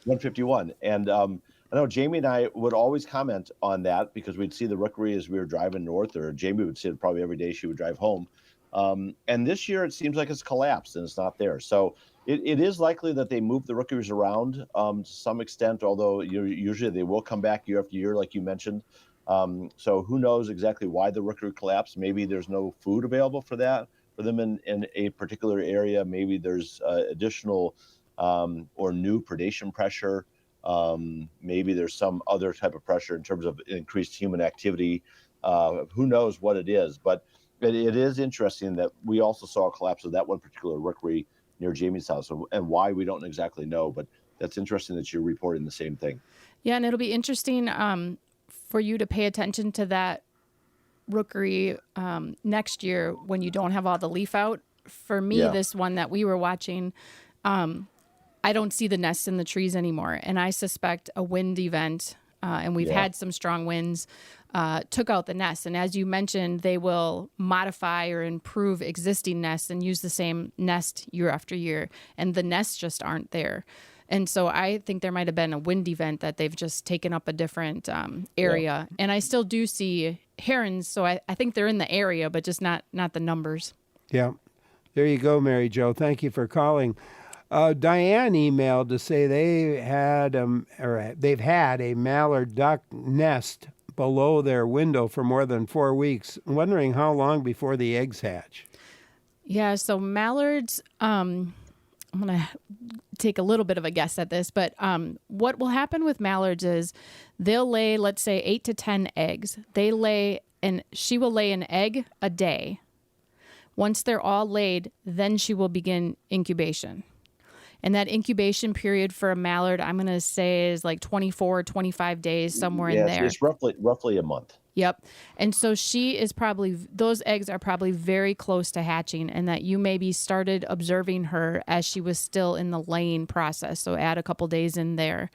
151. And I know Jamie and I would always comment on that because we'd see the rookery as we were driving north, or Jamie would see it probably every day she would drive home. And this year it seems like it's collapsed and it's not there. So it is likely that they move the rookeries around to some extent, although usually they will come back year after year, like you mentioned. So who knows exactly why the rookery collapsed? Maybe there's no food available for them in a particular area. Maybe there's additional or new predation pressure. Maybe there's some other type of pressure in terms of increased human activity. Who knows what it is? But it is interesting that we also saw a collapse of that one particular rookery near Jamie's house, and why we don't exactly know. But that's interesting that you're reporting the same thing. Yeah, and it'll be interesting for you to pay attention to that rookery next year when you don't have all the leaf out. For me, this one that we were watching, I don't see the nests in the trees anymore, and I suspect a wind event, and we've had some strong winds, took out the nests. And as you mentioned, they will modify or improve existing nests and use the same nest year after year, and the nests just aren't there. And so I think there might have been a wind event that they've just taken up a different area. And I still do see herons, so I think they're in the area, but just not the numbers. Yeah. There you go, Mary Jo. Thank you for calling. Diane emailed to say they've had a mallard duck nest below their window for more than 4 weeks, wondering how long before the eggs hatch. Yeah, so mallards, I'm going to take a little bit of a guess at this, but what will happen with mallards is they'll lay, let's say, 8 to 10 eggs. She will lay an egg a day. Once they're all laid, then she will begin incubation. And that incubation period for a mallard, I'm going to say, is like 24, 25 days, somewhere in there. It's roughly a month. Yep. And so those eggs are probably very close to hatching, and that you maybe started observing her as she was still in the laying process. So add a couple days in there.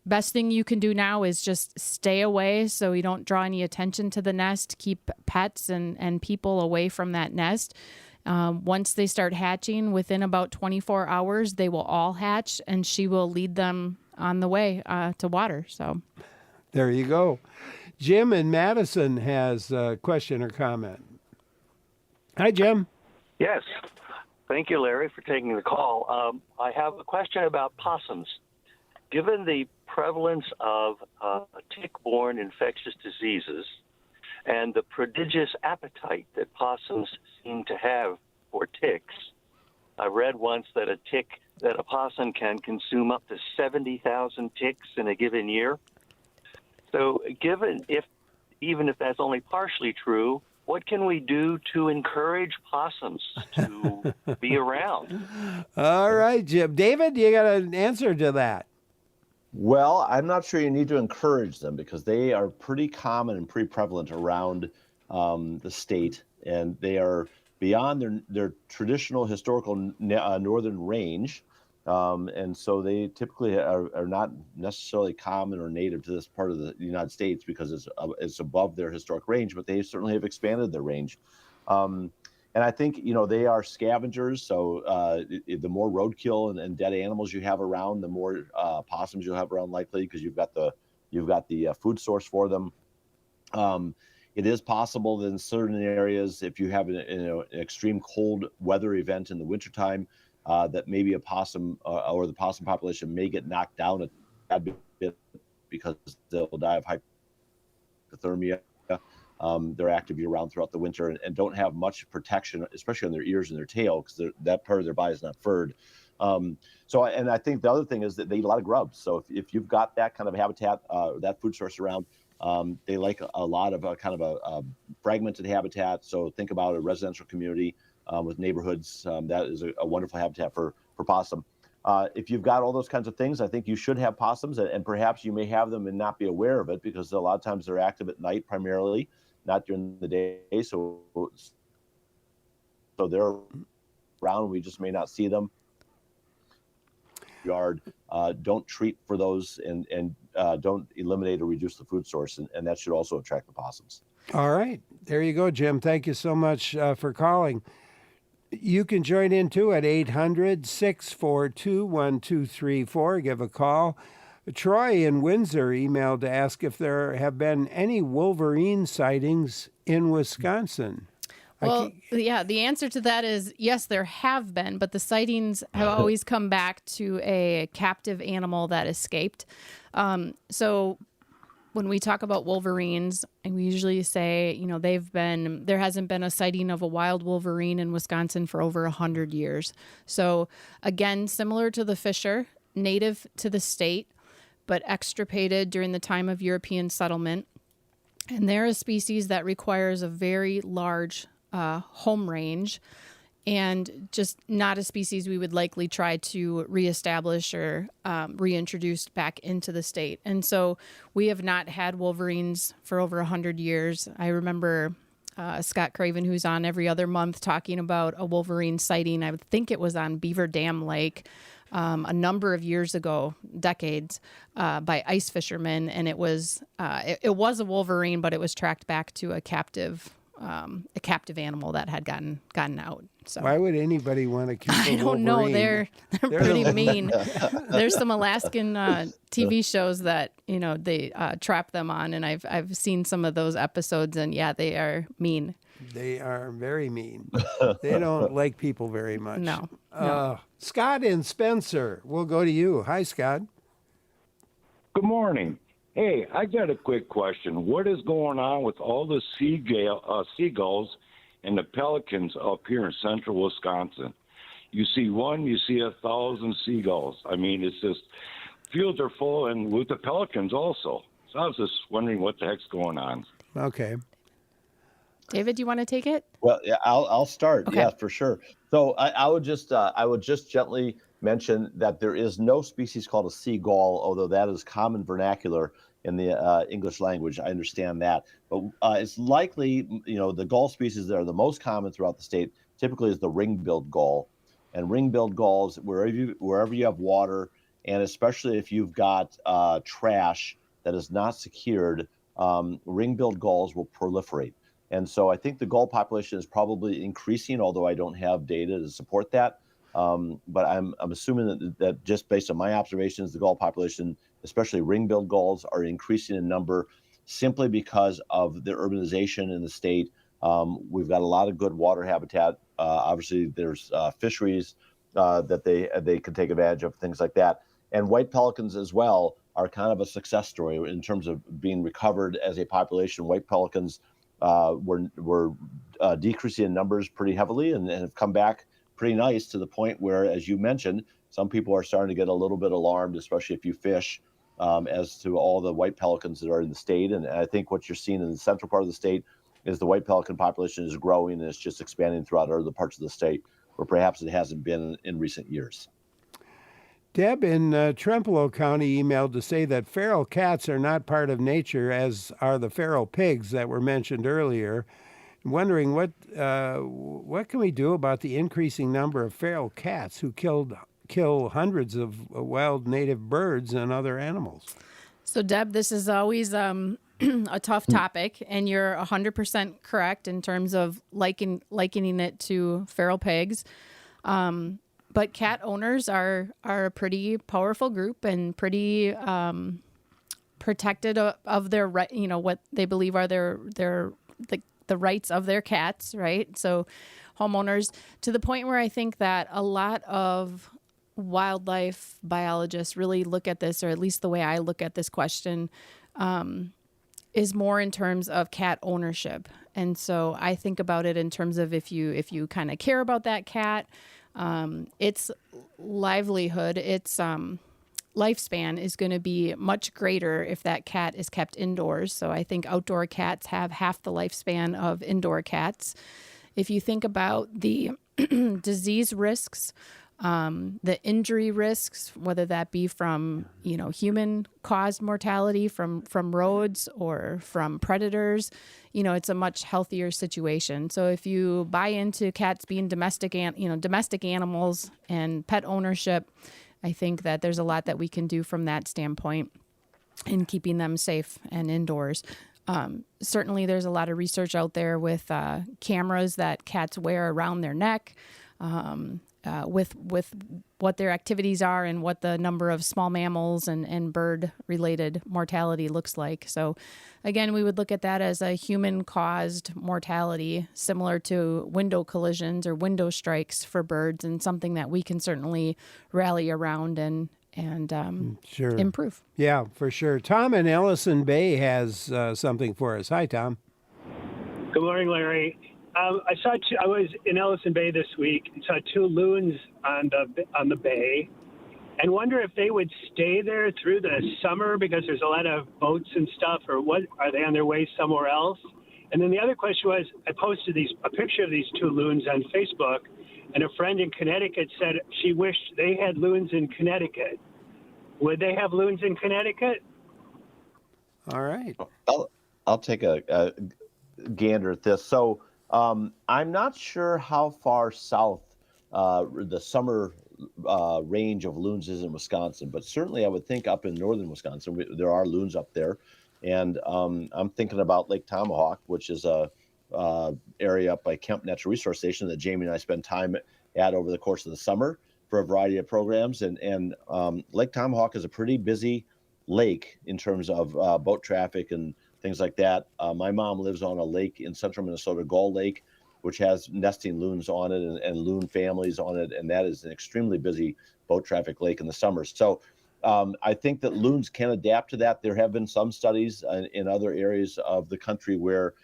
Best thing you can do now is just stay away so you don't draw any attention to the nest. Keep pets and people away from that nest. Once they start hatching, within about 24 hours, they will all hatch, and she will lead them on the way to water. So there you go. Jim in Madison has a question or comment. Hi, Jim. Yes. Thank you, Larry, for taking the call. I have a question about possums. Given the prevalence of tick-borne infectious diseases and the prodigious appetite that possums seem to have for ticks, I read once that a possum can consume up to 70,000 ticks in a given year. So even if that's only partially true, what can we do to encourage possums to be around? All right, Jim. David, you got an answer to that. Well, I'm not sure you need to encourage them because they are pretty common and pretty prevalent around the state, and they are beyond their traditional historical northern range. And so they typically are not necessarily common or native to this part of the United States because it's above their historic range, but they certainly have expanded their range. And I think, they are scavengers. So the more roadkill and dead animals you have around, the more possums you'll have around likely because you've got the food source for them. It is possible that in certain areas, if you have an extreme cold weather event in the wintertime, that maybe a possum or the possum population may get knocked down a bit because they'll die of hypothermia. They're active year-round throughout the winter and don't have much protection, especially on their ears and their tail, because that part of their body is not furred. And I think the other thing is that they eat a lot of grubs. So if you've got that kind of habitat, that food source around, they like a lot of kind of a fragmented habitat. So think about a residential community with neighborhoods. That is a wonderful habitat for possum. If you've got all those kinds of things, I think you should have possums, and perhaps you may have them and not be aware of it because a lot of times they're active at night primarily, not during the day. So they're around. We just may not see them. Yard, don't treat for those and don't eliminate or reduce the food source, and that should also attract the possums. All right. There you go, Jim. Thank you so much for calling. You can join in too at 800-642-1234. Give a call. Troy in Windsor emailed to ask if there have been any Wolverine sightings in Wisconsin. Well, yeah, the answer to that is yes, there have been, but the sightings have always come back to a captive animal that escaped. So when we talk about wolverines, and we usually say, there hasn't been a sighting of a wild wolverine in Wisconsin for over 100 years. So again, similar to the fisher, native to the state, but extirpated during the time of European settlement. And they're a species that requires a very large home range, and just not a species we would likely try to reestablish or reintroduce back into the state. And so we have not had wolverines for over 100 years. I remember Scott Craven, who's on every other month, talking about a wolverine sighting. I would think it was on Beaver Dam Lake a number of years ago, decades, by ice fishermen. And it was a wolverine, but it was tracked back to a captive animal that had gotten out. So why would anybody want to keep a I don't know. Wolverine? They're pretty mean. There's some Alaskan TV shows that they trap them on, and I've seen some of those episodes, and yeah, they are mean. They are very mean. They don't like people very much. No. Scott and Spencer, we'll go to you. Hi, Scott. Good morning. Hey, I got a quick question. What is going on with all the seagulls and the pelicans up here in central Wisconsin? You see one, you see 1,000 seagulls. I mean, it's just fields are full, and with the pelicans also. So I was just wondering what the heck's going on. Okay. David, do you want to take it? Well, yeah, I'll start. Okay. Yeah, for sure. So I would just gently mention that there is no species called a seagull, although that is common vernacular in the English language. I understand that, but it's likely, the gull species that are the most common throughout the state typically is the ring-billed gull, and ring-billed gulls wherever you have water, and especially if you've got trash that is not secured, ring-billed gulls will proliferate. And so I think the gull population is probably increasing, although I don't have data to support that. But I'm assuming that just based on my observations, the gull population, especially ring-billed gulls, are increasing in number simply because of the urbanization in the state. We've got a lot of good water habitat. Obviously, there's fisheries that they can take advantage of, things like that. And white pelicans as well are kind of a success story in terms of being recovered as a population. White pelicans were decreasing in numbers pretty heavily and have come back pretty nice, to the point where, as you mentioned, some people are starting to get a little bit alarmed, especially if you fish, as to all the white pelicans that are in the state. And I think what you're seeing in the central part of the state is the white pelican population is growing, and it's just expanding throughout other parts of the state where perhaps it hasn't been in recent years. Deb in Trempealeau County emailed to say that feral cats are not part of nature, as are the feral pigs that were mentioned earlier. I'm wondering what can we do about the increasing number of feral cats who kill hundreds of wild native birds and other animals? So, Deb, this is always a tough topic, and you're 100% correct in terms of likening it to feral pigs. But cat owners are a pretty powerful group and pretty protected of their right, what they believe are the rights of their cats, right? So homeowners, to the point where I think that a lot of wildlife biologists really look at this, or at least the way I look at this question, is more in terms of cat ownership. And so I think about it in terms of if you kind of care about that cat, its livelihood, its lifespan is going to be much greater if that cat is kept indoors. So I think outdoor cats have half the lifespan of indoor cats. If you think about the disease risks, the injury risks, whether that be from human-caused mortality from roads or from predators, it's a much healthier situation. So if you buy into cats being domestic animals and pet ownership, I think that there's a lot that we can do from that standpoint in keeping them safe and indoors. Certainly, there's a lot of research out there with cameras that cats wear around their neck, with what their activities are and what the number of small mammals and bird-related mortality looks like. So, again, we would look at that as a human-caused mortality, similar to window collisions or window strikes for birds, and something that we can certainly rally around and sure. improve. Yeah, for sure. Tom in Ellison Bay has something for us. Hi, Tom. Good morning, Larry. I was in Ellison Bay this week and saw two loons on the bay, and wonder if they would stay there through the summer because there's a lot of boats and stuff, or what? Are they on their way somewhere else? And then the other question was, I posted a picture of these two loons on Facebook, and a friend in Connecticut said she wished they had loons in Connecticut. Would they have loons in Connecticut? All right. I'll take a gander at this. So I'm not sure how far south the summer range of loons is in Wisconsin, but certainly I would think up in northern Wisconsin, there are loons up there. And I'm thinking about Lake Tomahawk, which is a area up by Kemp Natural Resource Station that Jamie and I spend time at over the course of the summer for a variety of programs. And Lake Tomahawk is a pretty busy lake in terms of boat traffic and things like that. My mom lives on a lake in central Minnesota, Gull Lake, which has nesting loons on it and loon families on it. And that is an extremely busy boat traffic lake in the summer. So I think that loons can adapt to that. There have been some studies in other areas of the country where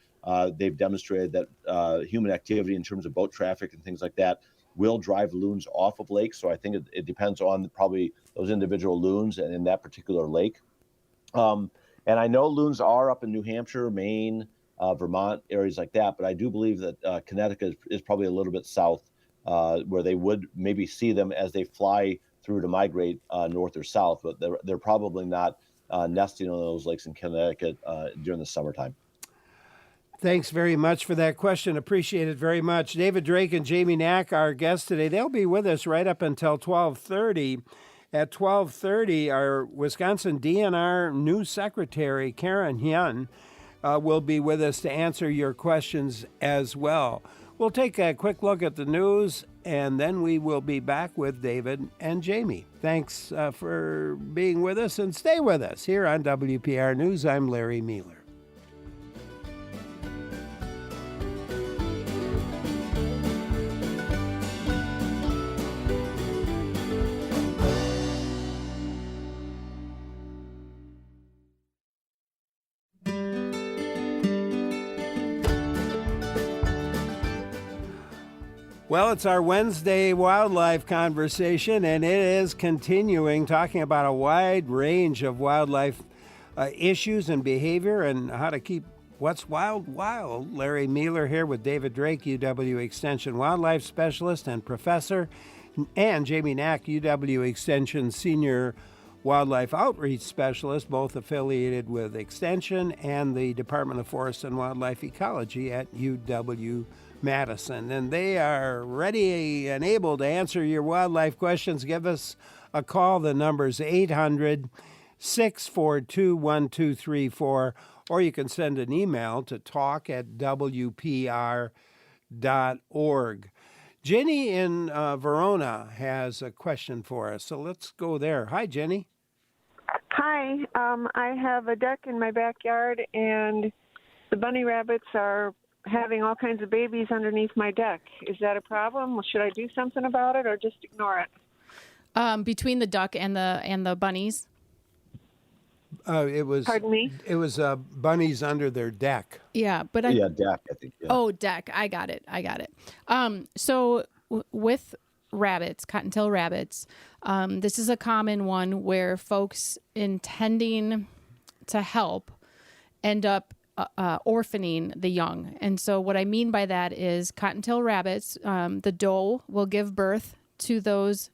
they've demonstrated that human activity in terms of boat traffic and things like that will drive loons off of lakes. So I think it depends on probably those individual loons and in that particular lake. And I know loons are up in New Hampshire, Maine, Vermont, areas like that. But I do believe that Connecticut is probably a little bit south where they would maybe see them as they fly through to migrate north or south, but they're probably not nesting on those lakes in Connecticut during the summertime. Thanks very much for that question. Appreciate it very much. David Drake and Jamie Knack, our guests today, they'll be with us right up until 12:30. At 12:30, our Wisconsin DNR new secretary, Karen Hyun, will be with us to answer your questions as well. We'll take a quick look at the news, and then we will be back with David and Jamie. Thanks for being with us, and stay with us here on WPR News. I'm Larry Mueller. Well, it's our Wednesday wildlife conversation, and it is continuing, talking about a wide range of wildlife issues and behavior and how to keep what's wild. Larry Mueller here with David Drake, UW Extension Wildlife Specialist and Professor, and Jamie Knack, UW Extension Senior Wildlife Outreach Specialist, both affiliated with Extension and the Department of Forest and Wildlife Ecology at UW Madison, and they are ready and able to answer your wildlife questions. Give us a call. The number's 800-642-1234, or you can send an email to talk@wpr.org. Jenny in Verona has a question for us, so let's go there. Hi, Jenny. Hi. I have a duck in my backyard, and the bunny rabbits are having all kinds of babies underneath my deck. Is that a problem? Should I do something about it or just ignore it? Between the duck and the bunnies? It was. Pardon me? It was bunnies under their deck. Yeah, but deck, I think. Yeah. Oh, deck. I got it. So with rabbits, cottontail rabbits, this is a common one where folks intending to help end up orphaning the young. And so what I mean by that is cottontail rabbits, the doe will give birth to those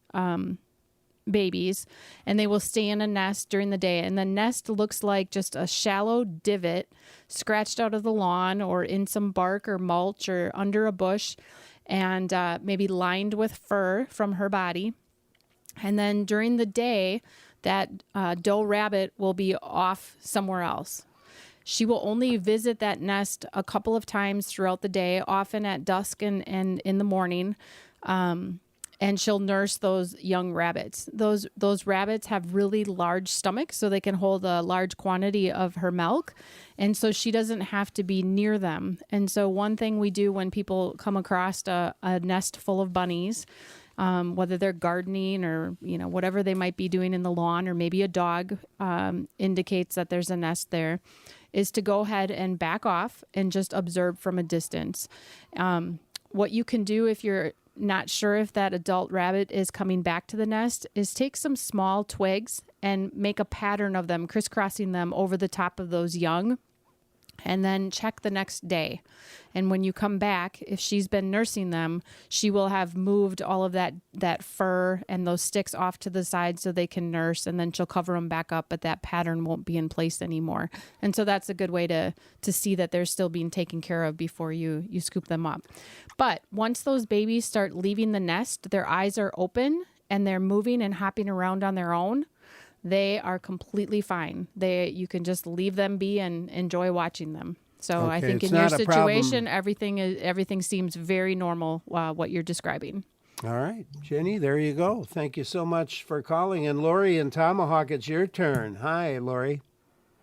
babies, and they will stay in a nest during the day. And the nest looks like just a shallow divot scratched out of the lawn or in some bark or mulch or under a bush, and maybe lined with fur from her body. And then during the day, that doe rabbit will be off somewhere else. She will only visit that nest a couple of times throughout the day, often at dusk and in the morning, and she'll nurse those young rabbits. Those rabbits have really large stomachs, so they can hold a large quantity of her milk, and so she doesn't have to be near them. And so one thing we do when people come across a nest full of bunnies, whether they're gardening or whatever they might be doing in the lawn, or maybe a dog indicates that there's a nest there, is to go ahead and back off and just observe from a distance. What you can do if you're not sure if that adult rabbit is coming back to the nest is take some small twigs and make a pattern of them, crisscrossing them over the top of those young, and then check the next day. And when you come back, if she's been nursing them, she will have moved all of that fur and those sticks off to the side so they can nurse, and then she'll cover them back up, but that pattern won't be in place anymore. And so that's a good way to see that they're still being taken care of before you scoop them up. But once those babies start leaving the nest, their eyes are open and they're moving and hopping around on their own, they are completely fine. You can just leave them be and enjoy watching them. So Okay, I think it's in your not a problem. situation, everything seems very normal, what you're describing. All right, Jenny, there you go. Thank you so much for calling. And Lori in Tomahawk, it's your turn. Hi, Lori.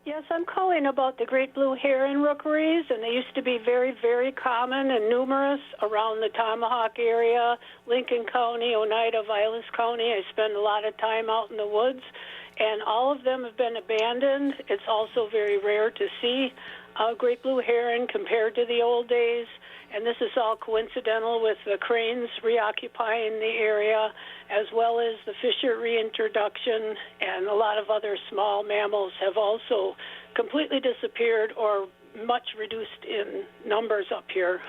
Yes, I'm calling about the great blue heron rookeries, and they used to be very, very common and numerous around the Tomahawk area, Lincoln County, Oneida, Vilas County. I spend a lot of time out in the woods, and all of them have been abandoned. It's also very rare to see a great blue heron compared to the old days, and this is all coincidental with the cranes reoccupying the area, as well as the fisher reintroduction, and a lot of other small mammals have also completely disappeared or much reduced in numbers up here.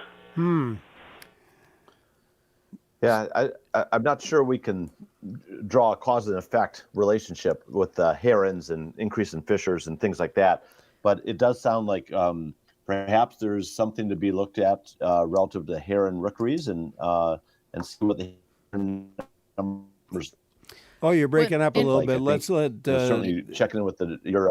Yeah, I'm not sure we can draw a cause and effect relationship with herons and increase in fishers and things like that, but it does sound like perhaps there's something to be looked at relative to heron rookeries and see what the heron numbers. Oh, you're breaking up a little like. bit. Let's let certainly checking in with your.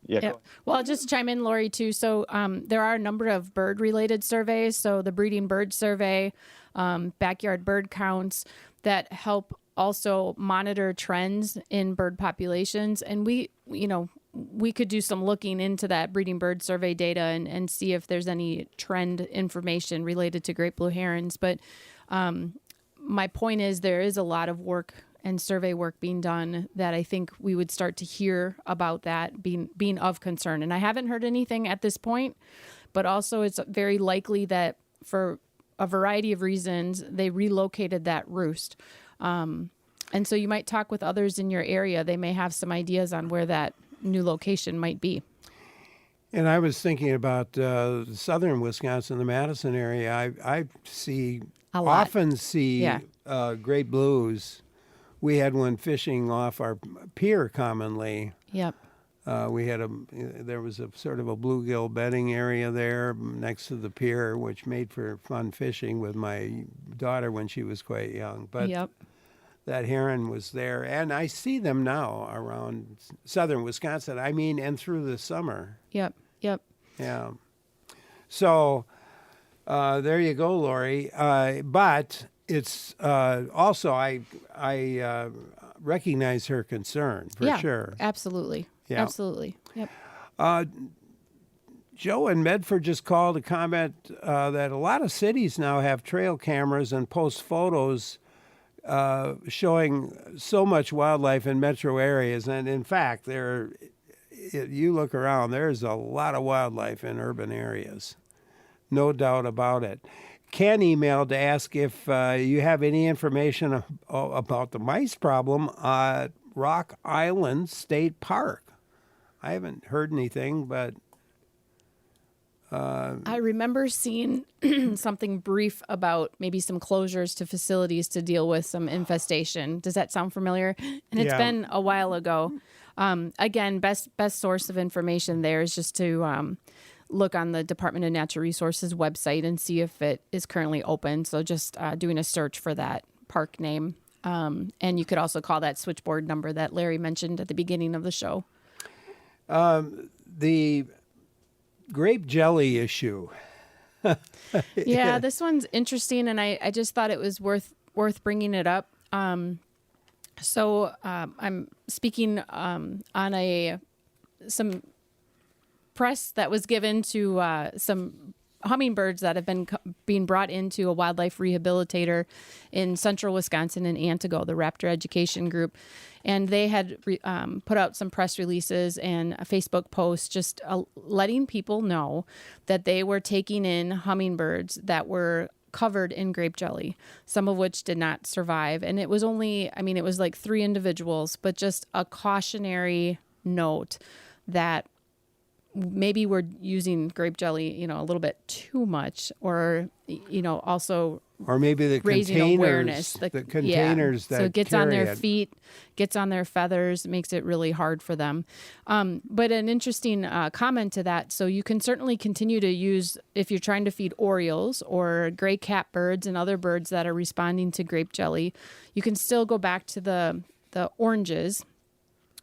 Yeah. Yep. Well, I'll just chime in, Lori, too. So there are a number of bird-related surveys. So the Breeding Bird Survey, backyard bird counts that help also monitor trends in bird populations. And we could do some looking into that Breeding Bird Survey data and see if there's any trend information related to great blue herons. But my point is there is a lot of work and survey work being done that I think we would start to hear about that being of concern. And I haven't heard anything at this point, but also it's very likely that for a variety of reasons, they relocated that roost. And so you might talk with others in your area. They may have some ideas on where that new location might be. And I was thinking about southern Wisconsin, the Madison area. I often see great blues. We had one fishing off our pier commonly. Yep. There was a sort of a bluegill bedding area there next to the pier, which made for fun fishing with my daughter when she was quite young. But that heron was there, and I see them now around southern Wisconsin. I mean, and through the summer. Yep. Yeah. So there you go, Lori. But it's also I recognize her concern for sure. Absolutely. Yeah. Absolutely. Yep. Joe in Medford just called to comment that a lot of cities now have trail cameras and post photos showing so much wildlife in metro areas. And in fact, you look around, there's a lot of wildlife in urban areas. No doubt about it. Ken emailed to ask if you have any information about the mice problem at Rock Island State Park. I haven't heard anything, but... I remember seeing something brief about maybe some closures to facilities to deal with some infestation. Does that sound familiar? And it's been a while ago. Again, best source of information there is just to look on the Department of Natural Resources website and see if it is currently open. So just doing a search for that park name. And you could also call that switchboard number that Larry mentioned at the beginning of the show. The grape jelly issue. Yeah, this one's interesting, and I just thought it was worth bringing it up. So I'm speaking on some press that was given to some hummingbirds that have been being brought into a wildlife rehabilitator in central Wisconsin in Antigo, the Raptor Education Group. And they had put out some press releases and a Facebook post just letting people know that they were taking in hummingbirds that were covered in grape jelly, some of which did not survive. And it was it was like 3 individuals, but just a cautionary note that maybe we're using grape jelly, a little bit too much, or, also or maybe the raising containers, awareness. The containers that so it gets on their carry it. feet, gets on their feathers, makes it really hard for them. But an interesting comment to that. So you can certainly continue to use, if you're trying to feed orioles or gray catbirds and other birds that are responding to grape jelly, you can still go back to the oranges.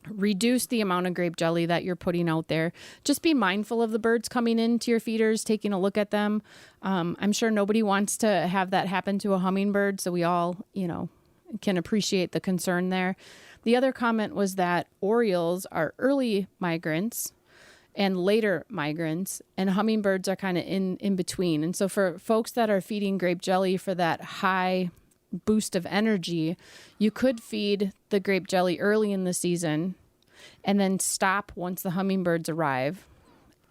Reduce the amount of grape jelly that you're putting out there. Just be mindful of the birds coming into your feeders, taking a look at them. I'm sure nobody wants to have that happen to a hummingbird, so we all, can appreciate the concern there. The other comment was that orioles are early migrants and later migrants, and hummingbirds are kind of in between. And so for folks that are feeding grape jelly for that high boost of energy, you could feed the grape jelly early in the season and then stop once the hummingbirds arrive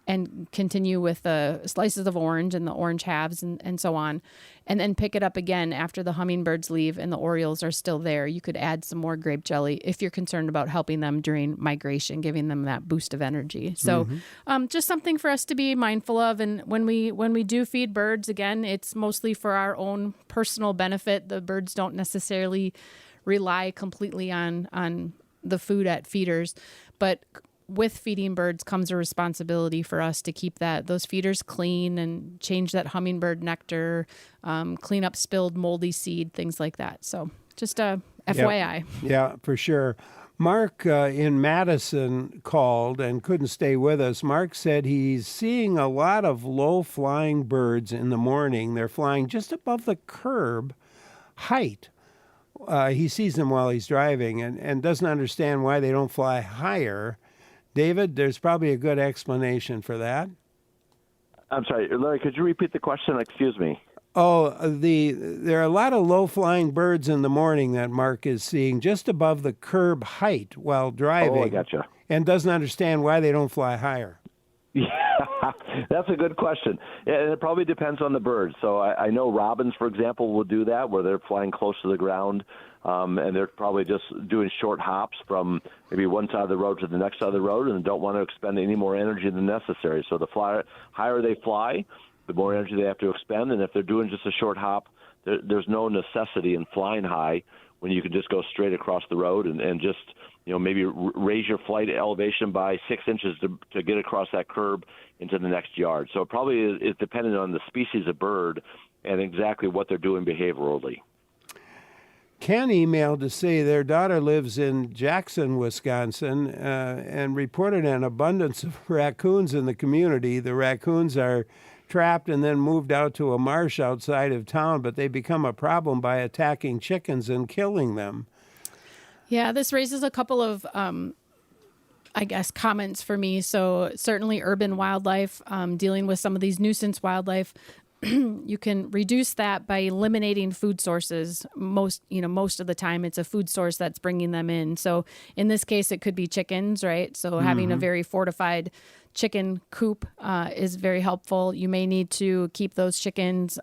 and continue with the slices of orange and the orange halves and so on, and then pick it up again after the hummingbirds leave and the orioles are still there. You could add some more grape jelly if you're concerned about helping them during migration, giving them that boost of energy. So just something for us to be mindful of. And when we do feed birds, again, it's mostly for our own personal benefit. The birds don't necessarily rely completely on the food at feeders, but with feeding birds comes a responsibility for us to keep those feeders clean and change that hummingbird nectar, clean up spilled moldy seed, things like that. So just a FYI. Yeah, for sure. Mark in Madison called and couldn't stay with us. Mark said he's seeing a lot of low-flying birds in the morning. They're flying just above the curb height. He sees them while he's driving and doesn't understand why they don't fly higher. David, there's probably a good explanation for that. I'm sorry, Larry, could you repeat the question? Excuse me. Oh, there are a lot of low-flying birds in the morning that Mark is seeing just above the curb height while driving. Oh, I gotcha. And doesn't understand why they don't fly higher. Yeah, that's a good question. And it probably depends on the bird. So I know robins, for example, will do that where they're flying close to the ground, and they're probably just doing short hops from maybe one side of the road to the next side of the road and don't want to expend any more energy than necessary. So the higher they fly, the more energy they have to expend. And if they're doing just a short hop, there's no necessity in flying high when you can just go straight across the road and just maybe raise your flight elevation by 6 inches to get across that curb into the next yard. So it probably is dependent on the species of bird and exactly what they're doing behaviorally. Ken emailed to say their daughter lives in Jackson, Wisconsin, and reported an abundance of raccoons in the community. The raccoons are trapped and then moved out to a marsh outside of town, but they become a problem by attacking chickens and killing them. Yeah, this raises a couple of, comments for me. So certainly urban wildlife, dealing with some of these nuisance wildlife, you can reduce that by eliminating food sources. Most of the time it's a food source that's bringing them in. So in this case, it could be chickens, right? So having a very fortified chicken coop is very helpful. You may need to keep those chickens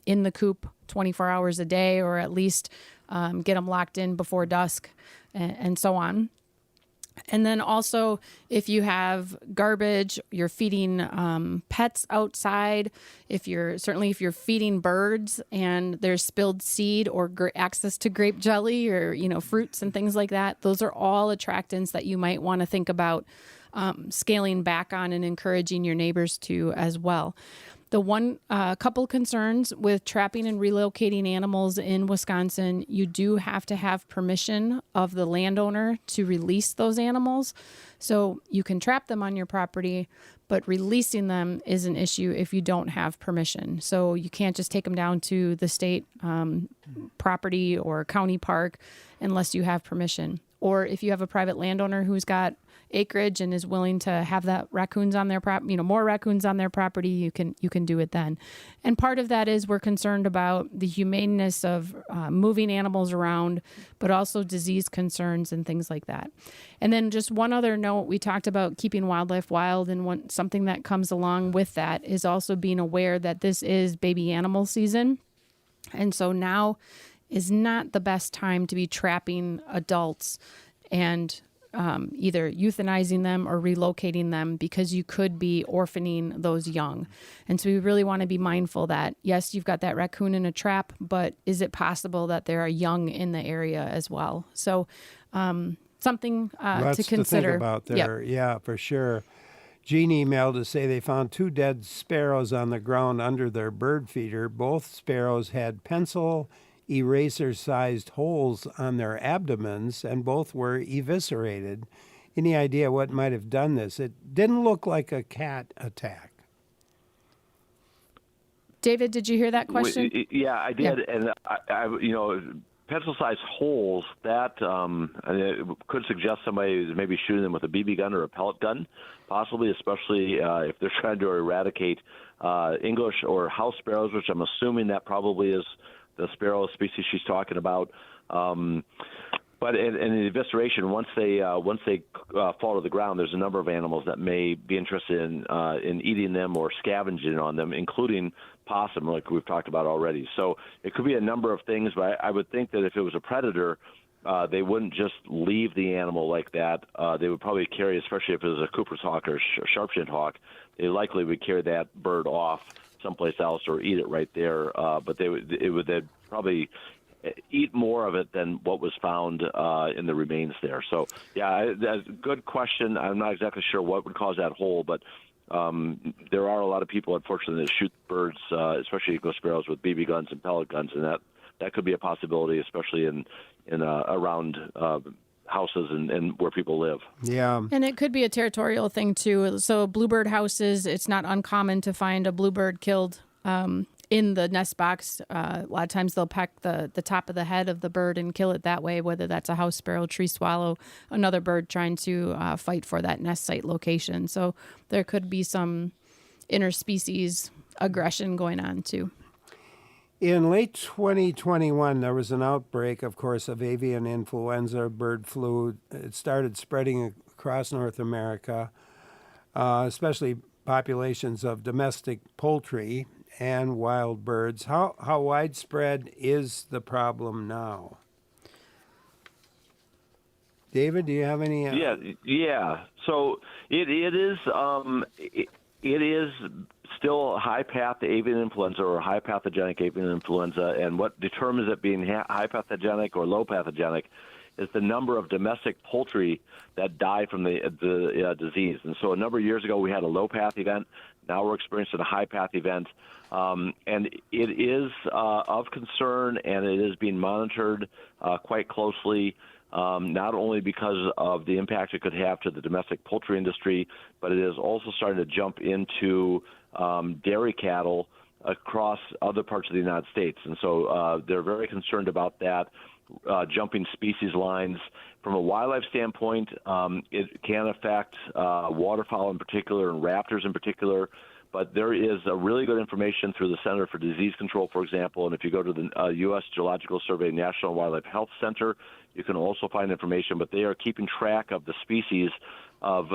in the coop 24 hours a day, or at least get them locked in before dusk and so on. And then also, if you have garbage, you're feeding pets outside. If you're feeding birds and there's spilled seed or access to grape jelly or fruits and things like that, those are all attractants that you might want to think about scaling back on and encouraging your neighbors to as well. The couple concerns with trapping and relocating animals in Wisconsin, you do have to have permission of the landowner to release those animals. So you can trap them on your property, but releasing them is an issue if you don't have permission. So you can't just take them down to the state property or county park unless you have permission. Or if you have a private landowner who's got acreage and is willing to have that raccoons on their more raccoons on their property, you can do it then. And part of that is we're concerned about the humaneness of moving animals around, but also disease concerns and things like that. And then just one other note, we talked about keeping wildlife wild, and something that comes along with that is also being aware that this is baby animal season. And so now is not the best time to be trapping adults and either euthanizing them or relocating them, because you could be orphaning those young. And so we really want to be mindful that, yes, you've got that raccoon in a trap, but is it possible that there are young in the area as well? So something to consider. To think about there. Yep. Yeah, for sure. Jean emailed to say they found 2 dead sparrows on the ground under their bird feeder. Both sparrows had pencil eraser-sized holes on their abdomens, and both were eviscerated. Any idea what might have done this? It didn't look like a cat attack. David, did you hear that question? Yeah, I did. Yeah. And I pencil-sized holes, that could suggest somebody is maybe shooting them with a BB gun or a pellet gun, possibly, especially if they're trying to eradicate English or house sparrows, which I'm assuming that probably is the sparrow species she's talking about. But in the evisceration, once they fall to the ground, there's a number of animals that may be interested in eating them or scavenging on them, including possum, like we've talked about already. So it could be a number of things, but I would think that if it was a predator, they wouldn't just leave the animal like that. They would probably carry, especially if it was a Cooper's hawk or sharp-shinned hawk, they likely would carry that bird off someplace else or eat it right there. But they'd probably eat more of it than what was found in the remains there. So, yeah, that's a good question. I'm not exactly sure what would cause that hole, but there are a lot of people, unfortunately, that shoot birds, especially ghost sparrows, with BB guns and pellet guns, and that could be a possibility, especially in around houses and where people live. Yeah. And it could be a territorial thing, too. So bluebird houses, it's not uncommon to find a bluebird killed in the nest box. A lot of times they'll peck the top of the head of the bird and kill it that way, whether that's a house sparrow, tree swallow, another bird trying to fight for that nest site location. So there could be some interspecies aggression going on, too. In late 2021, there was an outbreak, of course, of avian influenza, bird flu. It started spreading across North America, especially populations of domestic poultry and wild birds. How widespread is the problem now? David, do you have any? Yeah. So it is still high path avian influenza or high pathogenic avian influenza, and what determines it being high pathogenic or low pathogenic is the number of domestic poultry that die from the disease. And so a number of years ago, we had a low path event. Now we're experiencing a high path event. And it is of concern, and it is being monitored quite closely, not only because of the impact it could have to the domestic poultry industry, but it is also starting to jump into dairy cattle across other parts of the United States. And so they're very concerned about that. Jumping species lines. From a wildlife standpoint, it can affect waterfowl in particular and raptors in particular, but there is a really good information through the Center for Disease Control, for example, and if you go to the U.S. Geological Survey National Wildlife Health Center, you can also find information, but they are keeping track of the species of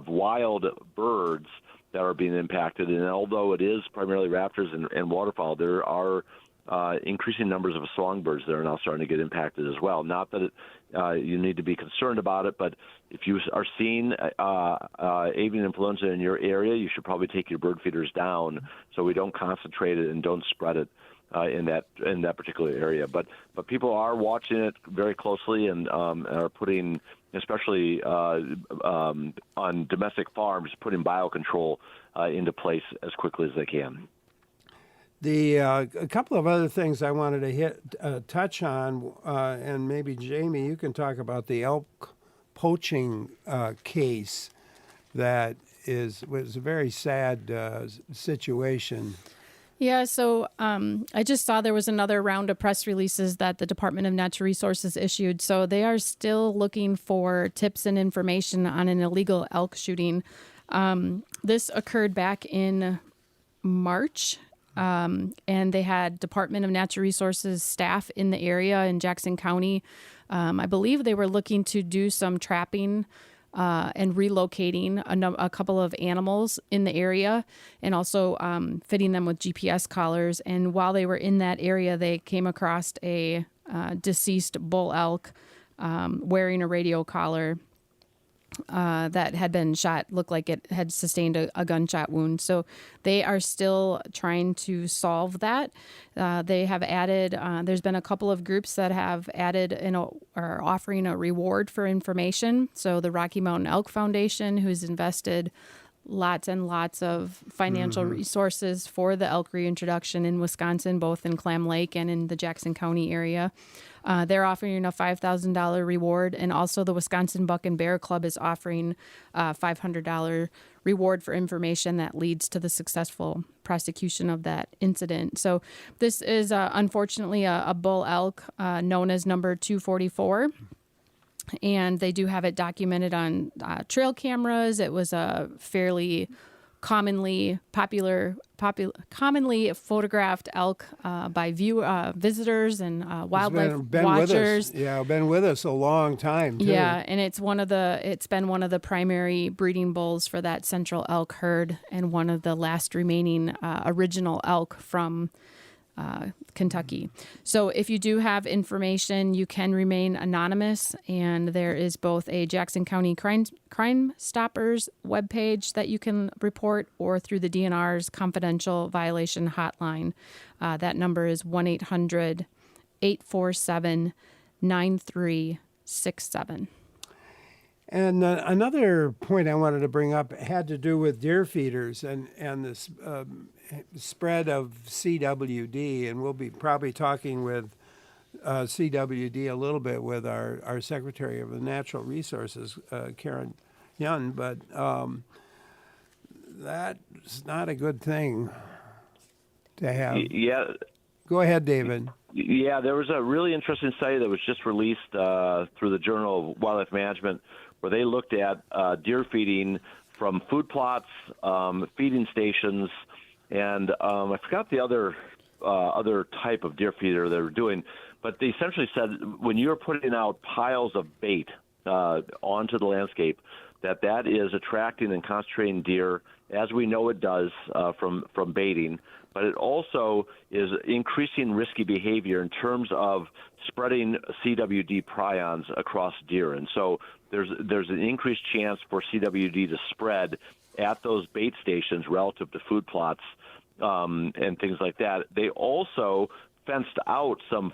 wild birds that are being impacted, and although it is primarily raptors and waterfowl, there are increasing numbers of songbirds that are now starting to get impacted as well. Not that you need to be concerned about it, but if you are seeing avian influenza in your area, you should probably take your bird feeders down so we don't concentrate it and don't spread it in that particular area. But people are watching it very closely and are putting, especially on domestic farms, putting biocontrol into place as quickly as they can. A couple of other things I wanted to touch on, and maybe Jamie, you can talk about the elk poaching case that was a very sad situation. Yeah, so I just saw there was another round of press releases that the Department of Natural Resources issued. So they are still looking for tips and information on an illegal elk shooting. This occurred back in March. And they had Department of Natural Resources staff in the area in Jackson County. I believe they were looking to do some trapping and relocating a couple of animals in the area and also fitting them with GPS collars. And while they were in that area, they came across a deceased bull elk wearing a radio collar that had been shot, looked like it had sustained a gunshot wound. So they are still trying to solve that. They have added, there's been a couple of groups that have added are offering a reward for information. So the Rocky Mountain Elk Foundation, who's invested lots and lots of financial resources for the elk reintroduction in Wisconsin, both in Clam Lake and in the Jackson County area. They're offering a $5,000 reward, and also the Wisconsin Buck and Bear Club is offering a $500 reward for information that leads to the successful prosecution of that incident. So this is unfortunately a bull elk known as number 244. And they do have it documented on trail cameras. It was a fairly commonly photographed elk by visitors and wildlife watchers. Been with us a long time too. Yeah, and it's been one of the primary breeding bulls for that central elk herd, and one of the last remaining original elk from Kentucky. So if you do have information, you can remain anonymous, and there is both a Jackson County Crime Stoppers webpage that you can report, or through the DNR's confidential violation hotline. That number is 1-800-847-9367. And another point I wanted to bring up had to do with deer feeders and this spread of CWD, and we'll be probably talking with CWD a little bit with our Secretary of the Natural Resources, Karen Hyun, but that's not a good thing to have. Yeah. Go ahead, David. Yeah, there was a really interesting study that was just released through the Journal of Wildlife Management, where they looked at deer feeding from food plots, feeding stations, and I forgot the other type of deer feeder they were doing, but they essentially said when you're putting out piles of bait onto the landscape, that is attracting and concentrating deer, as we know it does from baiting, but it also is increasing risky behavior in terms of spreading CWD prions across deer. And so there's an increased chance for CWD to spread at those bait stations relative to food plots and things like that. They also fenced out some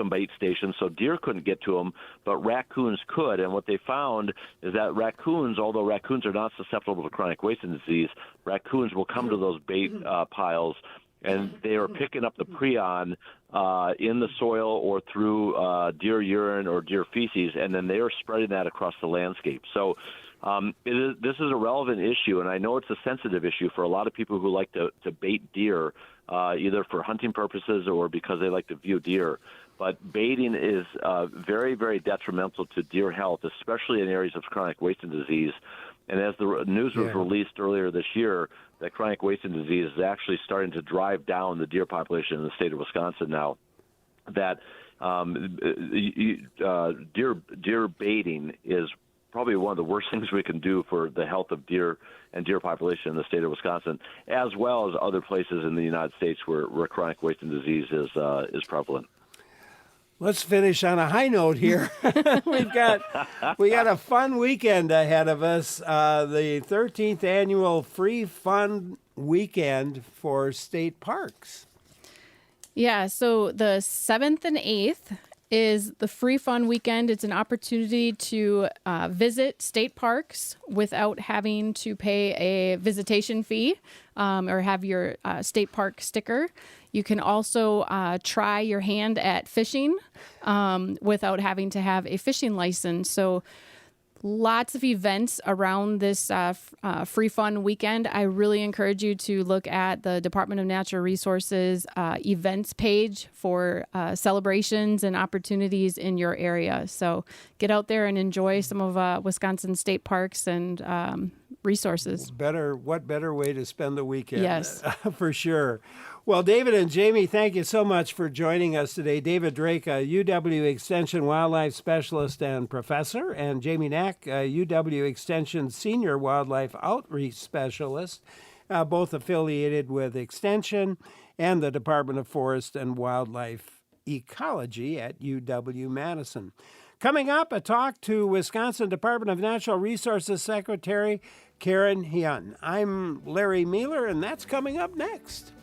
bait stations so deer couldn't get to them, but raccoons could. And what they found is that raccoons, although raccoons are not susceptible to chronic wasting disease, raccoons will come to those bait piles, and they are picking up the prion in the soil or through deer urine or deer feces, and then they are spreading that across the landscape. So this is a relevant issue, and I know it's a sensitive issue for a lot of people who like to bait deer, either for hunting purposes or because they like to view deer. But baiting is very, very detrimental to deer health, especially in areas of chronic wasting disease. And as the news was released earlier this year, that chronic wasting disease is actually starting to drive down the deer population in the state of Wisconsin now. That deer baiting is probably one of the worst things we can do for the health of deer and deer population in the state of Wisconsin, as well as other places in the United States where chronic wasting disease is prevalent. Let's finish on a high note here. we got a fun weekend ahead of us. The 13th annual Free Fun Weekend for state parks. Yeah, so the 7th and 8th is the Free Fun Weekend. It's an opportunity to visit state parks without having to pay a visitation fee or have your state park sticker. You can also try your hand at fishing without having to have a fishing license. So lots of events around this Free Fun Weekend. I really encourage you to look at the Department of Natural Resources events page for celebrations and opportunities in your area. So get out there and enjoy some of Wisconsin state parks and resources. What better way to spend the weekend? Yes. For sure. Well, David and Jamie, thank you so much for joining us today. David Drake, a UW Extension Wildlife Specialist and Professor, and Jamie Knack, a UW Extension Senior Wildlife Outreach Specialist, both affiliated with Extension and the Department of Forest and Wildlife Ecology at UW-Madison. Coming up, a talk to Wisconsin Department of Natural Resources Secretary Karen Hyun. I'm Larry Mueller, and that's coming up next.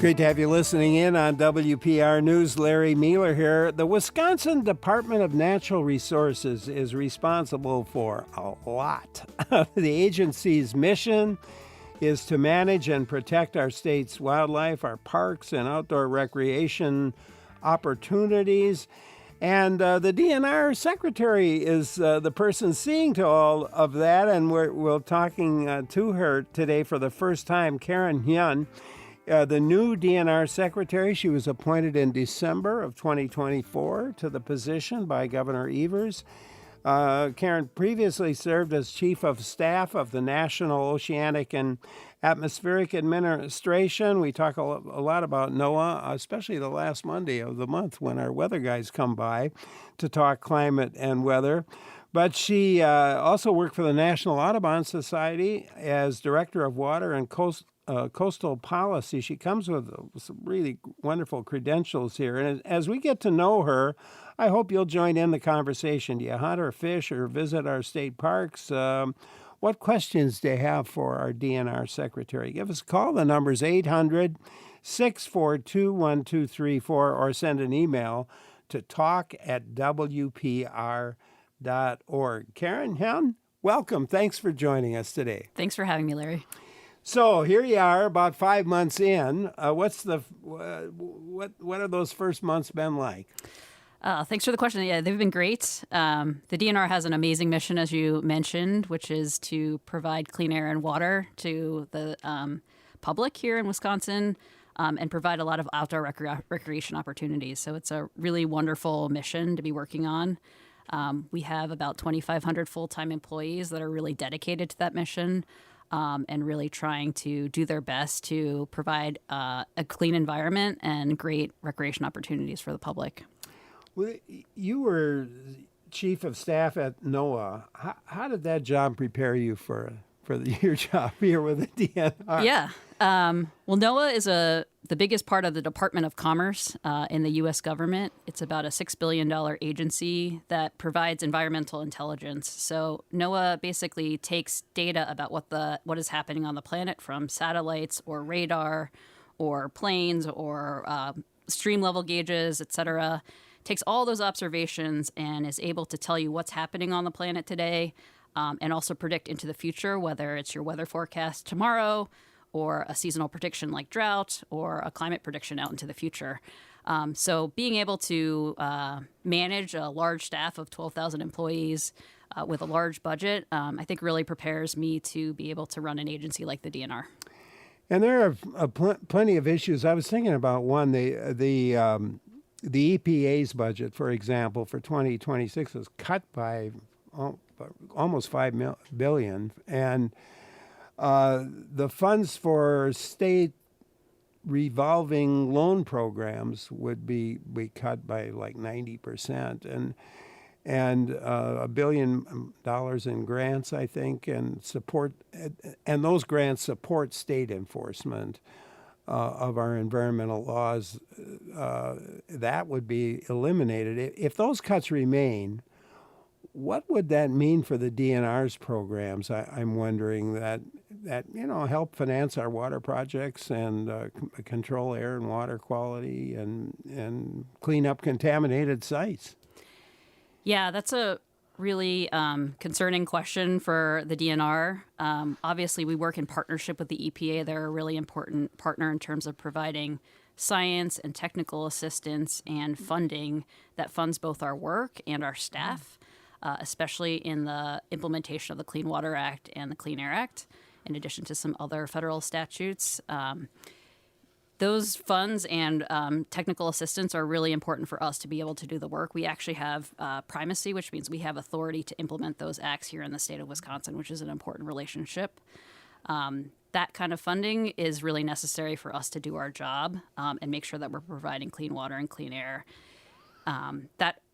Great to have you listening in on WPR News. Larry Mueller here. The Wisconsin Department of Natural Resources is responsible for a lot. The agency's mission is to manage and protect our state's wildlife, our parks, and outdoor recreation opportunities. And the DNR Secretary is the person seeing to all of that, and we're talking to her today for the first time, Karen Hyun, the new DNR Secretary. She was appointed in December of 2024 to the position by Governor Evers. Karen previously served as Chief of Staff of the National Oceanic and Atmospheric Administration. We talk a lot about NOAA, especially the last Monday of the month when our weather guys come by to talk climate and weather. But she also worked for the National Audubon Society as Director of Water and Coastal Policy. She comes with some really wonderful credentials here. And as we get to know her, I hope you'll join in the conversation. Do you hunt or fish or visit our state parks? What questions do you have for our DNR Secretary? Give us a call. The number's 800-642-1234 or send an email to talk@wpr.org. Karen Hyun, welcome. Thanks for joining us today. Thanks for having me, Larry. So here you are, about 5 months in. What have those first months been like? Thanks for the question. Yeah, they've been great. The DNR has an amazing mission, as you mentioned, which is to provide clean air and water to the public here in Wisconsin and provide a lot of outdoor recreation opportunities. So it's a really wonderful mission to be working on. We have about 2,500 full-time employees that are really dedicated to that mission and really trying to do their best to provide a clean environment and great recreation opportunities for the public. Well, you were Chief of Staff at NOAA. How did that job prepare you for your job here with the DNR? Yeah. Well, NOAA is the biggest part of the Department of Commerce in the U.S. government. It's about a $6 billion agency that provides environmental intelligence. So NOAA basically takes data about what is happening on the planet from satellites or radar or planes or stream level gauges, et cetera, takes all those observations and is able to tell you what's happening on the planet today and also predict into the future, whether it's your weather forecast tomorrow or a seasonal prediction like drought or a climate prediction out into the future. So being able to manage a large staff of 12,000 employees with a large budget, I think really prepares me to be able to run an agency like the DNR. And there are plenty of issues. I was thinking about one, the EPA's budget, for example, for 2026 was cut by almost $5 billion, and the funds for state revolving loan programs would be cut by like 90%, and $1 billion in grants, I think, and support, and those grants support state enforcement of our environmental laws. That would be eliminated. If those cuts remain, what would that mean for the DNR's programs? I'm wondering that help finance our water projects and control air and water quality and clean up contaminated sites. Yeah, that's a really concerning question for the DNR. Obviously, we work in partnership with the EPA. They're a really important partner in terms of providing science and technical assistance and funding that funds both our work and our staff, especially in the implementation of the Clean Water Act and the Clean Air Act, in addition to some other federal statutes. Those funds and technical assistance are really important for us to be able to do the work. We actually have primacy, which means we have authority to implement those acts here in the state of Wisconsin, which is an important relationship. That kind of funding is really necessary for us to do our job and make sure that we're providing clean water and clean air.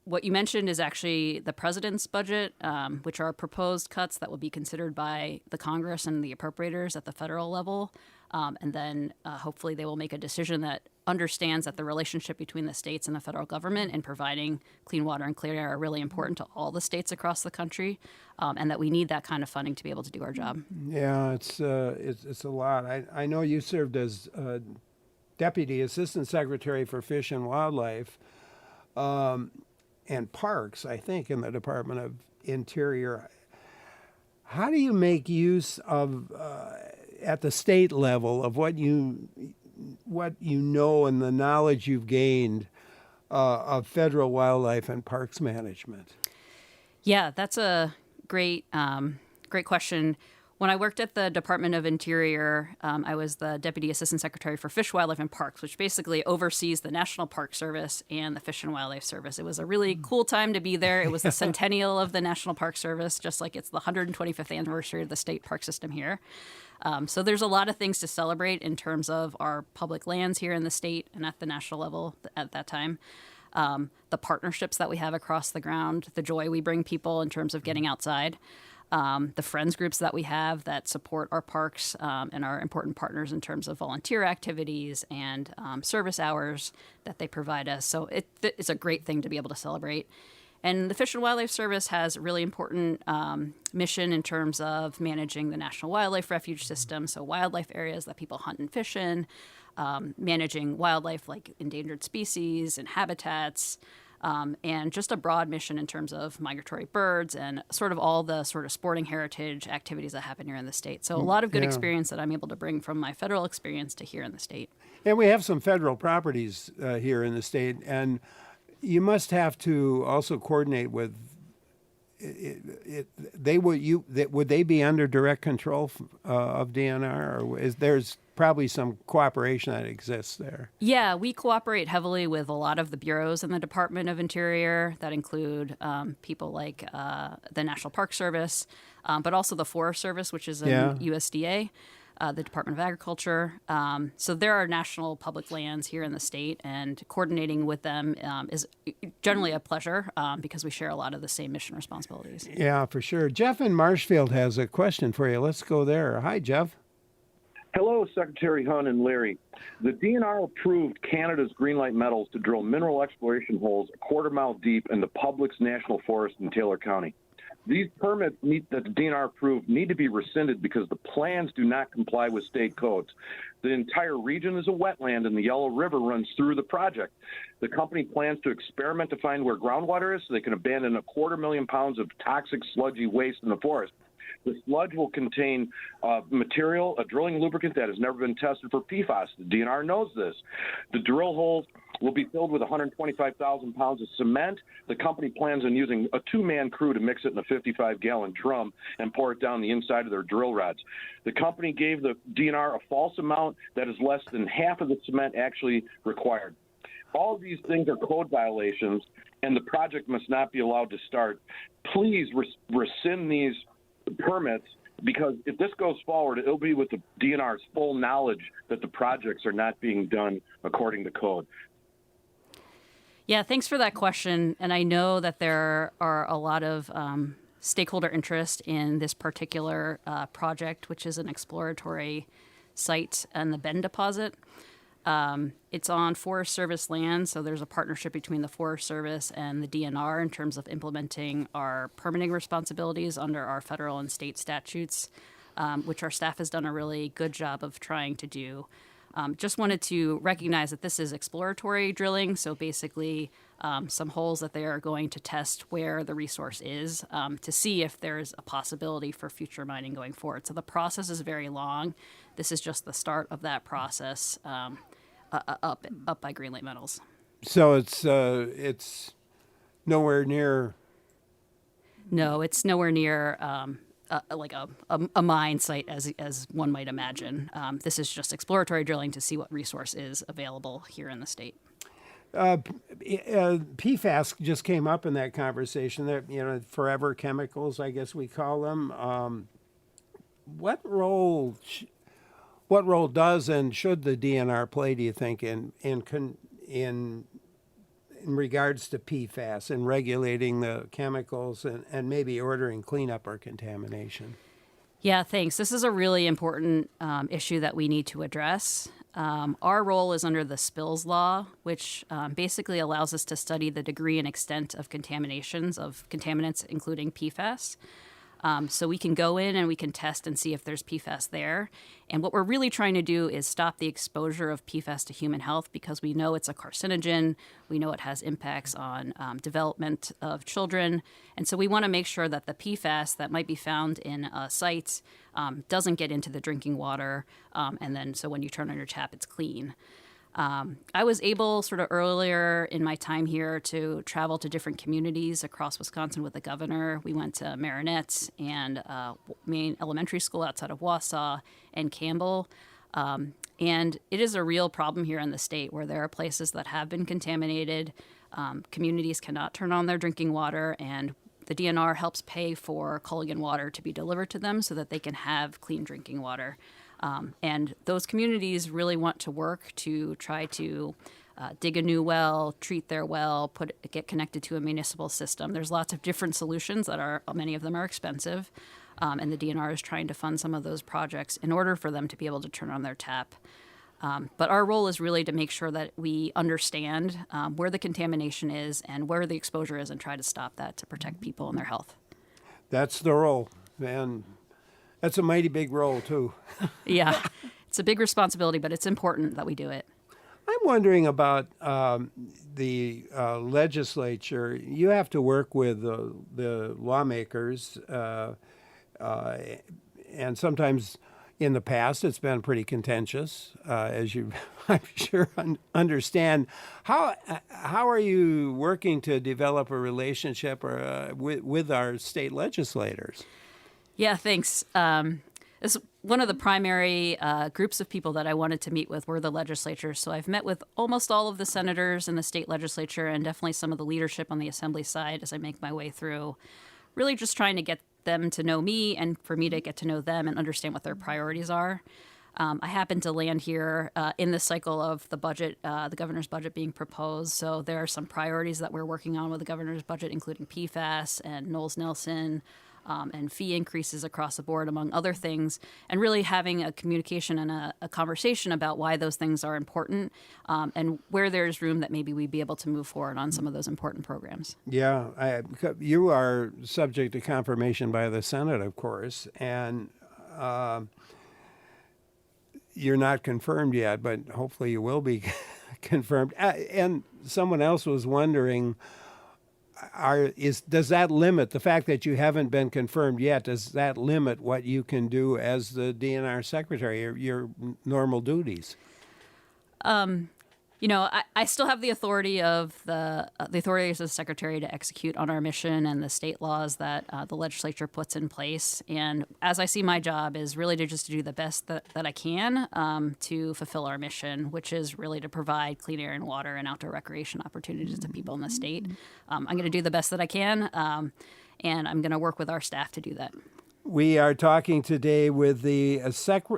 What you mentioned is actually the president's budget, which are proposed cuts that will be considered by the Congress and the appropriators at the federal level. And then hopefully they will make a decision that understands that the relationship between the states and the federal government in providing clean water and clean air are really important to all the states across the country, and that we need that kind of funding to be able to do our job. Yeah, it's a lot. I know you served as Deputy Assistant Secretary for Fish and Wildlife and Parks, I think, in the Department of Interior. How do you make use of at the state level of what you know and the knowledge you've gained of federal wildlife and parks management? Yeah, that's a great question. When I worked at the Department of Interior, I was the Deputy Assistant Secretary for Fish, Wildlife, and Parks, which basically oversees the National Park Service and the Fish and Wildlife Service. It was a really cool time to be there. It was the centennial of the National Park Service, just like it's the 125th anniversary of the state park system here. So there's a lot of things to celebrate in terms of our public lands here in the state and at the national level at that time. The partnerships that we have across the ground, the joy we bring people in terms of getting outside. The friends groups that we have that support our parks and are important partners in terms of volunteer activities and service hours that they provide us. So it's a great thing to be able to celebrate. And the Fish and Wildlife Service has a really important mission in terms of managing the National Wildlife Refuge System, so wildlife areas that people hunt and fish in, managing wildlife like endangered species and habitats, and just a broad mission in terms of migratory birds and sort of all the sort of sporting heritage activities that happen here in the state. So a lot of good experience that I'm able to bring from my federal experience to here in the state. And we have some federal properties here in the state, and you must have to also coordinate with. Would they be under direct control of DNR, or there's probably some cooperation that exists there? Yeah, we cooperate heavily with a lot of the bureaus in the Department of Interior that include people like the National Park Service, but also the Forest Service, which is in USDA. The Department of Agriculture. So there are national public lands here in the state, and coordinating with them is generally a pleasure because we share a lot of the same mission responsibilities. Yeah, for sure. Jeff in Marshfield has a question for you. Let's go there. Hi, Jeff. Hello, Secretary Hyun and Larry. The DNR approved Canada's Greenlight Metals to drill mineral exploration holes a quarter-mile deep in the Publix National Forest in Taylor County. These permits that the DNR approved need to be rescinded because the plans do not comply with state codes. The entire region is a wetland and the Yellow River runs through the project. The company plans to experiment to find where groundwater is so they can abandon 250,000 pounds of toxic sludgy waste in the forest. The sludge will contain material, a drilling lubricant that has never been tested for PFAS. The DNR knows this. The drill holes will be filled with 125,000 pounds of cement. The company plans on using a two-man crew to mix it in a 55-gallon drum and pour it down the inside of their drill rods. The company gave the DNR a false amount that is less than half of the cement actually required. All of these things are code violations, and the project must not be allowed to start. Please rescind these permits, because if this goes forward, it'll be with the DNR's full knowledge that the projects are not being done according to code. Yeah, thanks for that question. And I know that there are a lot of stakeholder interest in this particular project, which is an exploratory site in the Bend deposit. It's on Forest Service land, so there's a partnership between the Forest Service and the DNR in terms of implementing our permitting responsibilities under our federal and state statutes, which our staff has done a really good job of trying to do. Just wanted to recognize that this is exploratory drilling, so basically some holes that they are going to test where the resource is to see if there's a possibility for future mining going forward. So the process is very long. This is just the start of that process up by Greenlight Metals. So it's nowhere near. No, it's nowhere near like a mine site as one might imagine. This is just exploratory drilling to see what resource is available here in the state. PFAS just came up in that conversation. That forever chemicals, I guess we call them. What role does and should the DNR play, do you think, in regards to PFAS and regulating the chemicals and maybe ordering cleanup or contamination? Yeah, thanks. This is a really important issue that we need to address. Our role is under the spills law, which basically allows us to study the degree and extent of contaminations of contaminants, including PFAS. So we can go in and we can test and see if there's PFAS there. And what we're really trying to do is stop the exposure of PFAS to human health, because we know it's a carcinogen. We know it has impacts on development of children. And so we want to make sure that the PFAS that might be found in sites doesn't get into the drinking water. And then so when you turn on your tap, it's clean. I was able sort of earlier in my time here to travel to different communities across Wisconsin with the governor. We went to Marinette and Maine Elementary School outside of Wausau and Campbell. And it is a real problem here in the state where there are places that have been contaminated. Communities cannot turn on their drinking water, and the DNR helps pay for Culligan water to be delivered to them so that they can have clean drinking water. And those communities really want to work to try to dig a new well, treat their well, get connected to a municipal system. There's lots of different solutions many of them are expensive. And the DNR is trying to fund some of those projects in order for them to be able to turn on their tap. But our role is really to make sure that we understand where the contamination is and where the exposure is and try to stop that to protect people and their health. That's the role, and that's a mighty big role, too. Yeah, it's a big responsibility, but it's important that we do it. I'm wondering about the legislature. You have to work with the lawmakers, and sometimes in the past it's been pretty contentious, as you, I'm sure, understand. How are you working to develop a relationship with our state legislators? Yeah, thanks. It's one of the primary groups of people that I wanted to meet with were the legislatures. So I've met with almost all of the senators in the state legislature and definitely some of the leadership on the assembly side as I make my way through, really just trying to get them to know me and for me to get to know them and understand what their priorities are. I happened to land here in the cycle of the budget, the governor's budget being proposed. So there are some priorities that we're working on with the governor's budget, including PFAS and Knowles-Nelson, and fee increases across the board, among other things, and really having a communication and a conversation about why those things are important and where there's room that maybe we'd be able to move forward on some of those important programs. Yeah, you are subject to confirmation by the Senate, of course, and you're not confirmed yet, but hopefully you will be confirmed. And someone else was wondering, does that limit the fact that you haven't been confirmed yet? Does that limit what you can do as the DNR secretary, your normal duties? I still have the authority of the authority as a secretary to execute on our mission and the state laws that the legislature puts in place. And as I see my job is really to just do the best that I can to fulfill our mission, which is really to provide clean air and water and outdoor recreation opportunities to people in the state. I'm going to do the best that I can, and I'm going to work with our staff to do that. We are talking today with the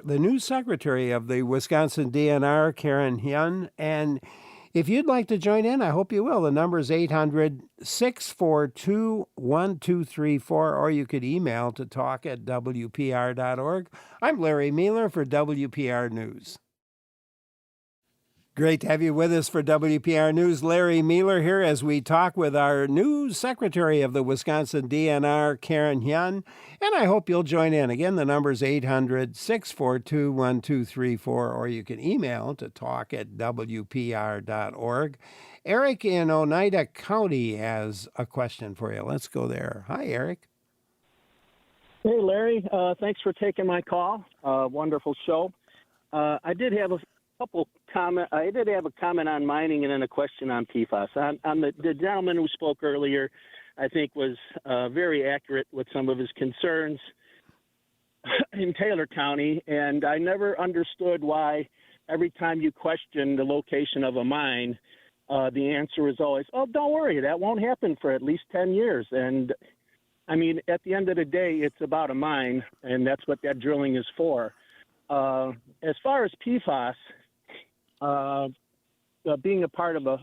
new secretary of the Wisconsin DNR, Karen Hyun. And if you'd like to join in, I hope you will. The number is 800-642-1234, or you could email to talk@wpr.org. I'm Larry Mealer for WPR News. Great to have you with us for WPR News. Larry Mealer here as we talk with our new secretary of the Wisconsin DNR, Karen Hyun. And I hope you'll join in. Again, the number is 800-642-1234, or you can email to talk@wpr.org. Eric in Oneida County has a question for you. Let's go there. Hi, Eric. Hey, Larry. Thanks for taking my call. Wonderful show. I did have a comment on mining and then a question on PFAS. On the gentleman who spoke earlier, I think was very accurate with some of his concerns in Taylor County, and I never understood why every time you question the location of a mine, the answer is always, "Oh, don't worry, that won't happen for at least 10 years." And I mean, at the end of the day, it's about a mine, and that's what that drilling is for. As far as PFAS, being a part of a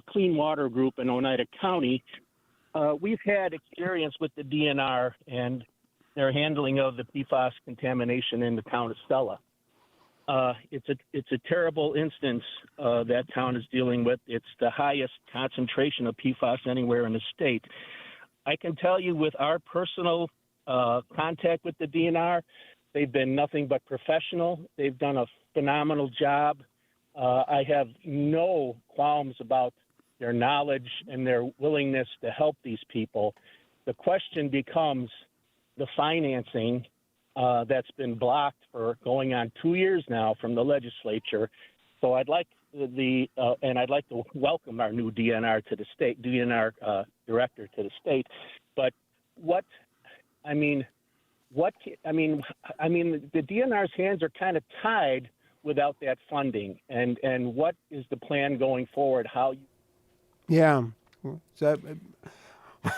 clean water group in Oneida County, we've had experience with the DNR and their handling of the PFAS contamination in the town of Stella. It's a terrible instance that town is dealing with. It's the highest concentration of PFAS anywhere in the state. I can tell you with our personal contact with the DNR. They've been nothing but professional. They've done a phenomenal job. I have no qualms about their knowledge and their willingness to help these people. The question becomes the financing that's been blocked for going on 2 years now from the legislature. So I'd like I'd like to welcome our new DNR to the state, DNR director to the state. But the DNR's hands are kind of tied without that funding. And what is the plan going forward? Yeah. So,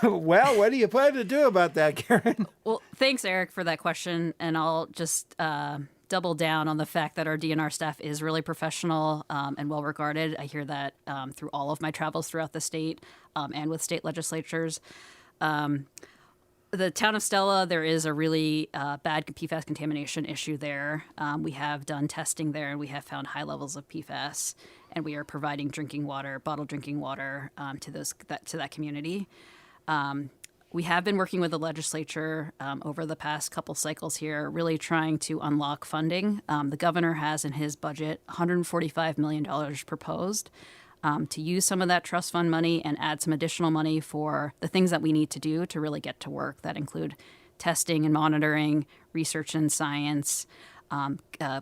well, what do you plan to do about that, Karen? Well, thanks, Eric, for that question. And I'll just double down on the fact that our DNR staff is really professional and well regarded. I hear that through all of my travels throughout the state and with state legislatures. The town of Stella, there is a really bad PFAS contamination issue there. We have done testing there, and we have found high levels of PFAS, and we are providing drinking water, bottled drinking water, to that community. We have been working with the legislature over the past couple cycles here, really trying to unlock funding. The governor has in his budget $145 million proposed to use some of that trust fund money and add some additional money for the things that we need to do to really get to work. That include testing and monitoring, research and science,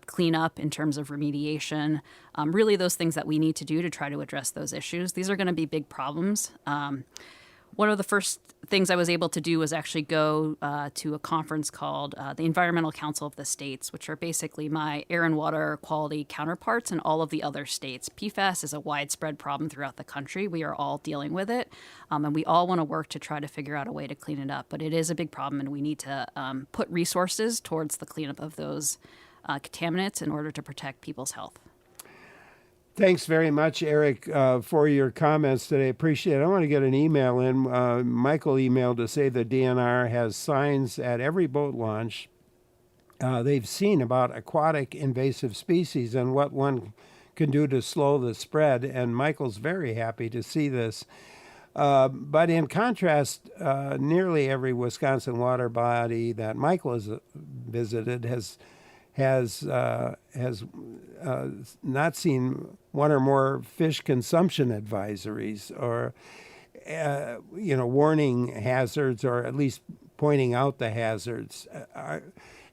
cleanup in terms of remediation, really those things that we need to do to try to address those issues. These are going to be big problems. One of the first things I was able to do was actually go to a conference called the Environmental Council of the States, which are basically my air and water quality counterparts in all of the other states. PFAS is a widespread problem throughout the country. We are all dealing with it, and we all want to work to try to figure out a way to clean it up. But it is a big problem, and we need to put resources towards the cleanup of those contaminants in order to protect people's health. Thanks very much, Eric, for your comments today. Appreciate it. I want to get an email in. Michael emailed to say the DNR has signs at every boat launch they've seen about aquatic invasive species and what one can do to slow the spread. And Michael's very happy to see this. But in contrast, nearly every Wisconsin water body that Michael has visited has not seen one or more fish consumption advisories or, warning hazards or at least pointing out the hazards.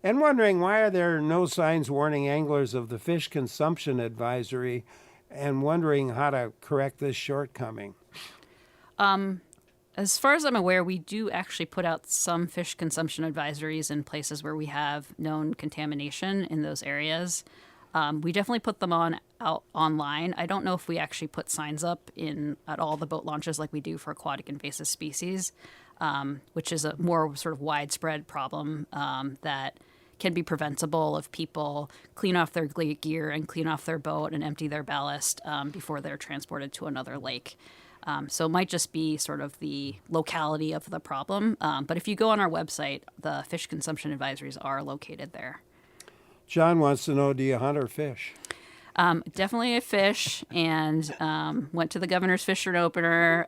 And wondering why are there no signs warning anglers of the fish consumption advisory and wondering how to correct this shortcoming. As far as I'm aware, we do actually put out some fish consumption advisories in places where we have known contamination in those areas. We definitely put them out online. I don't know if we actually put signs up at all the boat launches like we do for aquatic invasive species, which is a more sort of widespread problem that can be preventable if people clean off their gear and clean off their boat and empty their ballast before they're transported to another lake. So it might just be sort of the locality of the problem. But if you go on our website, the fish consumption advisories are located there. John wants to know, do you hunt or fish? Definitely a fish, and went to the Governor's Fishery Opener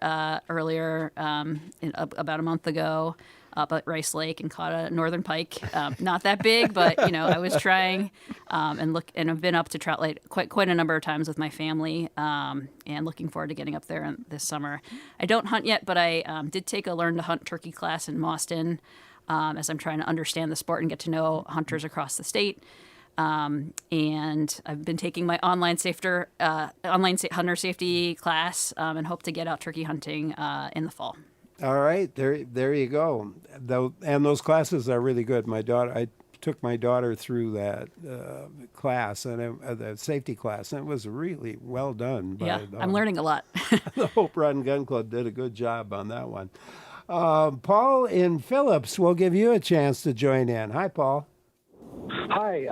earlier about a month ago up at Rice Lake and caught a northern pike. Not that big, but I was trying and I've been up to Trout Lake quite a number of times with my family and looking forward to getting up there this summer. I don't hunt yet, but I did take a learn to hunt turkey class in Mauston as I'm trying to understand the sport and get to know hunters across the state. And I've been taking my online hunter safety class and hope to get out turkey hunting in the fall. All right, there you go. And those classes are really good. I took my daughter through that class, and the safety class, and it was really well done. Yeah, I'm learning a lot. The Hope Run Gun Club did a good job on that one. Paul in Phillips, we'll give you a chance to join in. Hi, Paul. Hi,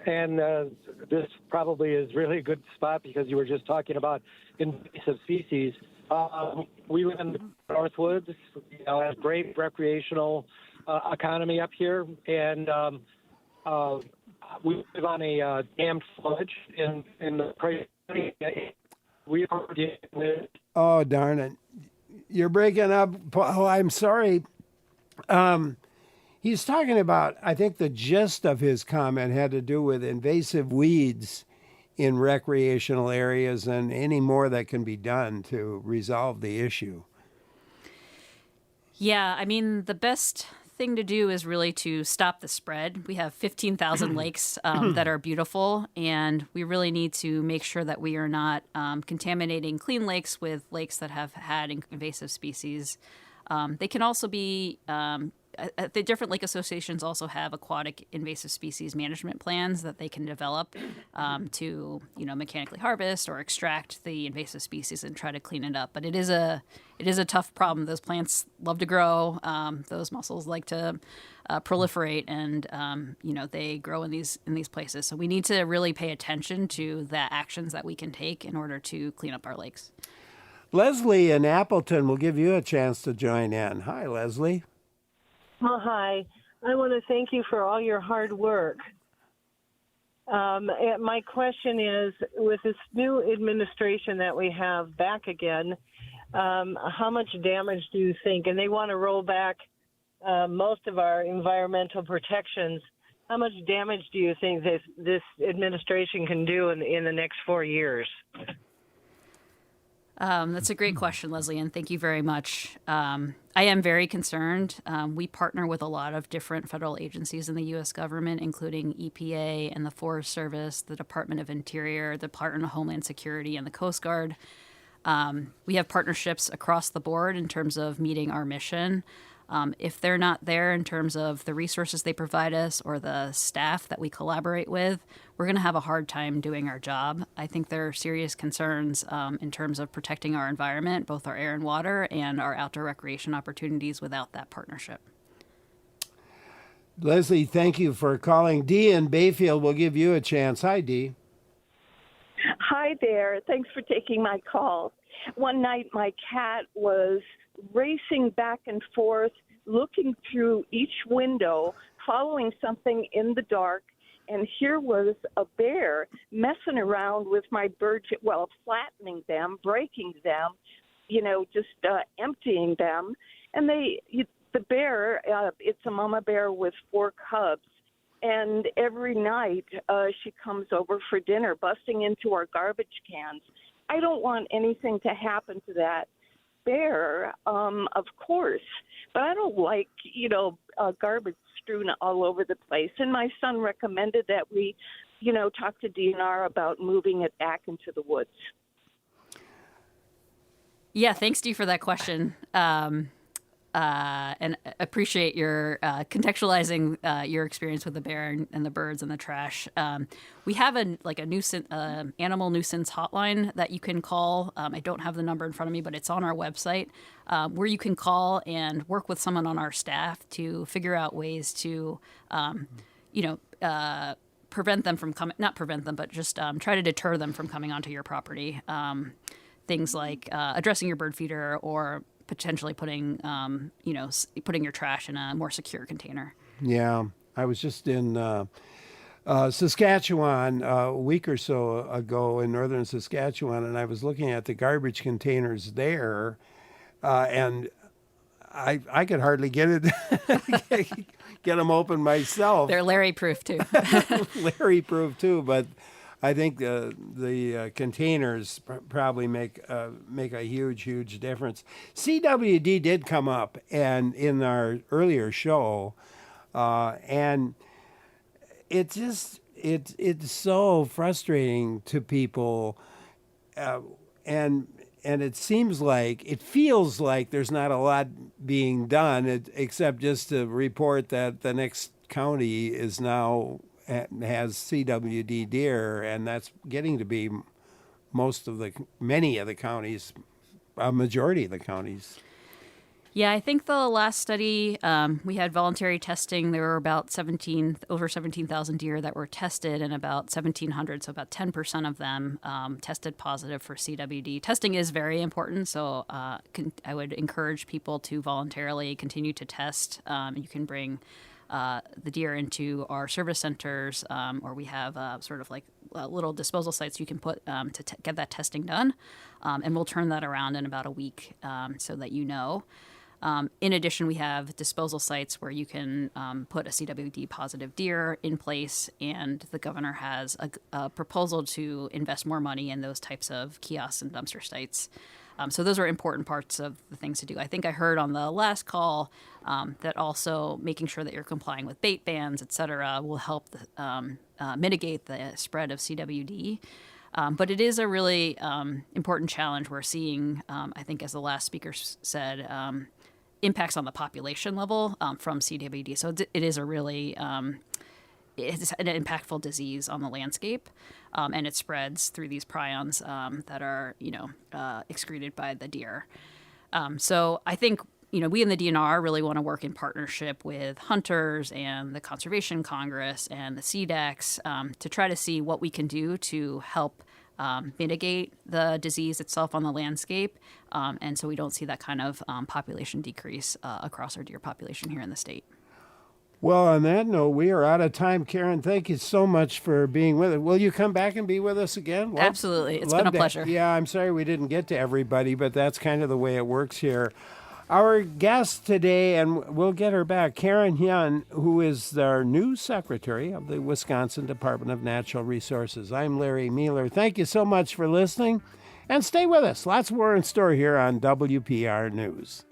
and this probably is really a good spot because you were just talking about invasive species. We live in the Northwoods. Have great recreational economy up here, and we live on a dammed sludge in the Craig. We are dealing with. Oh, darn it! You're breaking up, Paul. I'm sorry. He's talking about, I think the gist of his comment had to do with invasive weeds in recreational areas and any more that can be done to resolve the issue. Yeah, I mean, the best thing to do is really to stop the spread. We have 15,000 lakes that are beautiful, and we really need to make sure that we are not contaminating clean lakes with lakes that have had invasive species. They can also be the different lake associations also have aquatic invasive species management plans that they can develop to mechanically harvest or extract the invasive species and try to clean it up. But it is a tough problem. Those plants love to grow. Those mussels like to proliferate, and they grow in these places. So we need to really pay attention to the actions that we can take in order to clean up our lakes. Leslie in Appleton will give you a chance to join in. Hi, Leslie. Well, hi. I want to thank you for all your hard work. My question is, with this new administration that we have back again, how much damage do you think, and they want to roll back most of our environmental protections, how much damage do you think this administration can do in the next 4 years? That's a great question, Leslie, and thank you very much. I am very concerned. We partner with a lot of different federal agencies in the U.S. government, including EPA and the Forest Service, the Department of Interior, the Department of Homeland Security, and the Coast Guard. We have partnerships across the board in terms of meeting our mission. If they're not there in terms of the resources they provide us or the staff that we collaborate with, we're going to have a hard time doing our job. I think there are serious concerns in terms of protecting our environment, both our air and water, and our outdoor recreation opportunities without that partnership. Leslie, thank you for calling. Dee in Bayfield will give you a chance. Hi, Dee. Hi there. Thanks for taking my call. One night, my cat was racing back and forth, looking through each window, following something in the dark, and here was a bear messing around with my birds, flattening them, breaking them, just emptying them. And the bear, it's a mama bear with 4 cubs, and every night she comes over for dinner, busting into our garbage cans. I don't want anything to happen to that bear, of course, but I don't like, garbage strewn all over the place. And my son recommended that we, talk to DNR about moving it back into the woods. Yeah, thanks, Dee, for that question. And appreciate your contextualizing your experience with the bear and the birds and the trash. We have a nuisance, animal nuisance hotline that you can call. I don't have the number in front of me, but it's on our website, where you can call and work with someone on our staff to figure out ways to, prevent them from coming. Not prevent them, but just try to deter them from coming onto your property. Things like addressing your bird feeder or potentially putting your trash in a more secure container. Yeah, I was just in Saskatchewan a week or so ago in northern Saskatchewan, and I was looking at the garbage containers there, and I could hardly get them open myself. They're Larry-proof too. Larry-proof too, but I think the containers probably make a huge difference. CWD did come up and in our earlier show, and it's so frustrating to people, and it feels like there's not a lot being done except just to report that the next county is now has CWD deer, and that's getting to be many of the counties, a majority of the counties. Yeah, I think the last study, we had voluntary testing. There were about over 17,000 deer that were tested, and about 1,700, so about 10% of them tested positive for CWD. Testing is very important, so I would encourage people to voluntarily continue to test. You can bring the deer into our service centers, or we have sort of like little disposal sites you can put to get that testing done, and we'll turn that around in about a week so that In addition, we have disposal sites where you can put a CWD positive deer in place, and the governor has a proposal to invest more money in those types of kiosks and dumpster sites. So those are important parts of the things to do. I think I heard on the last call that also making sure that you're complying with bait bans, et cetera, will help mitigate the spread of CWD. But it is a really important challenge we're seeing, I think, as the last speaker said, impacts on the population level from CWD. So it is a really it's an impactful disease on the landscape, and it spreads through these prions that are, excreted by the deer. So I think, we in the DNR really want to work in partnership with hunters and the Conservation Congress and the CDEX to try to see what we can do to help mitigate the disease itself on the landscape, and so we don't see that kind of population decrease across our deer population here in the state. Well, on that note, we are out of time. Karen, thank you so much for being with us. Will you come back and be with us again? Well, absolutely. It's been a pleasure. Yeah, I'm sorry we didn't get to everybody, but that's kind of the way it works here. Our guest today, and we'll get her back, Karen Hyun, who is our new secretary of the Wisconsin Department of Natural Resources. I'm Larry Mueller. Thank you so much for listening, and stay with us. Lots more in store here on WPR News.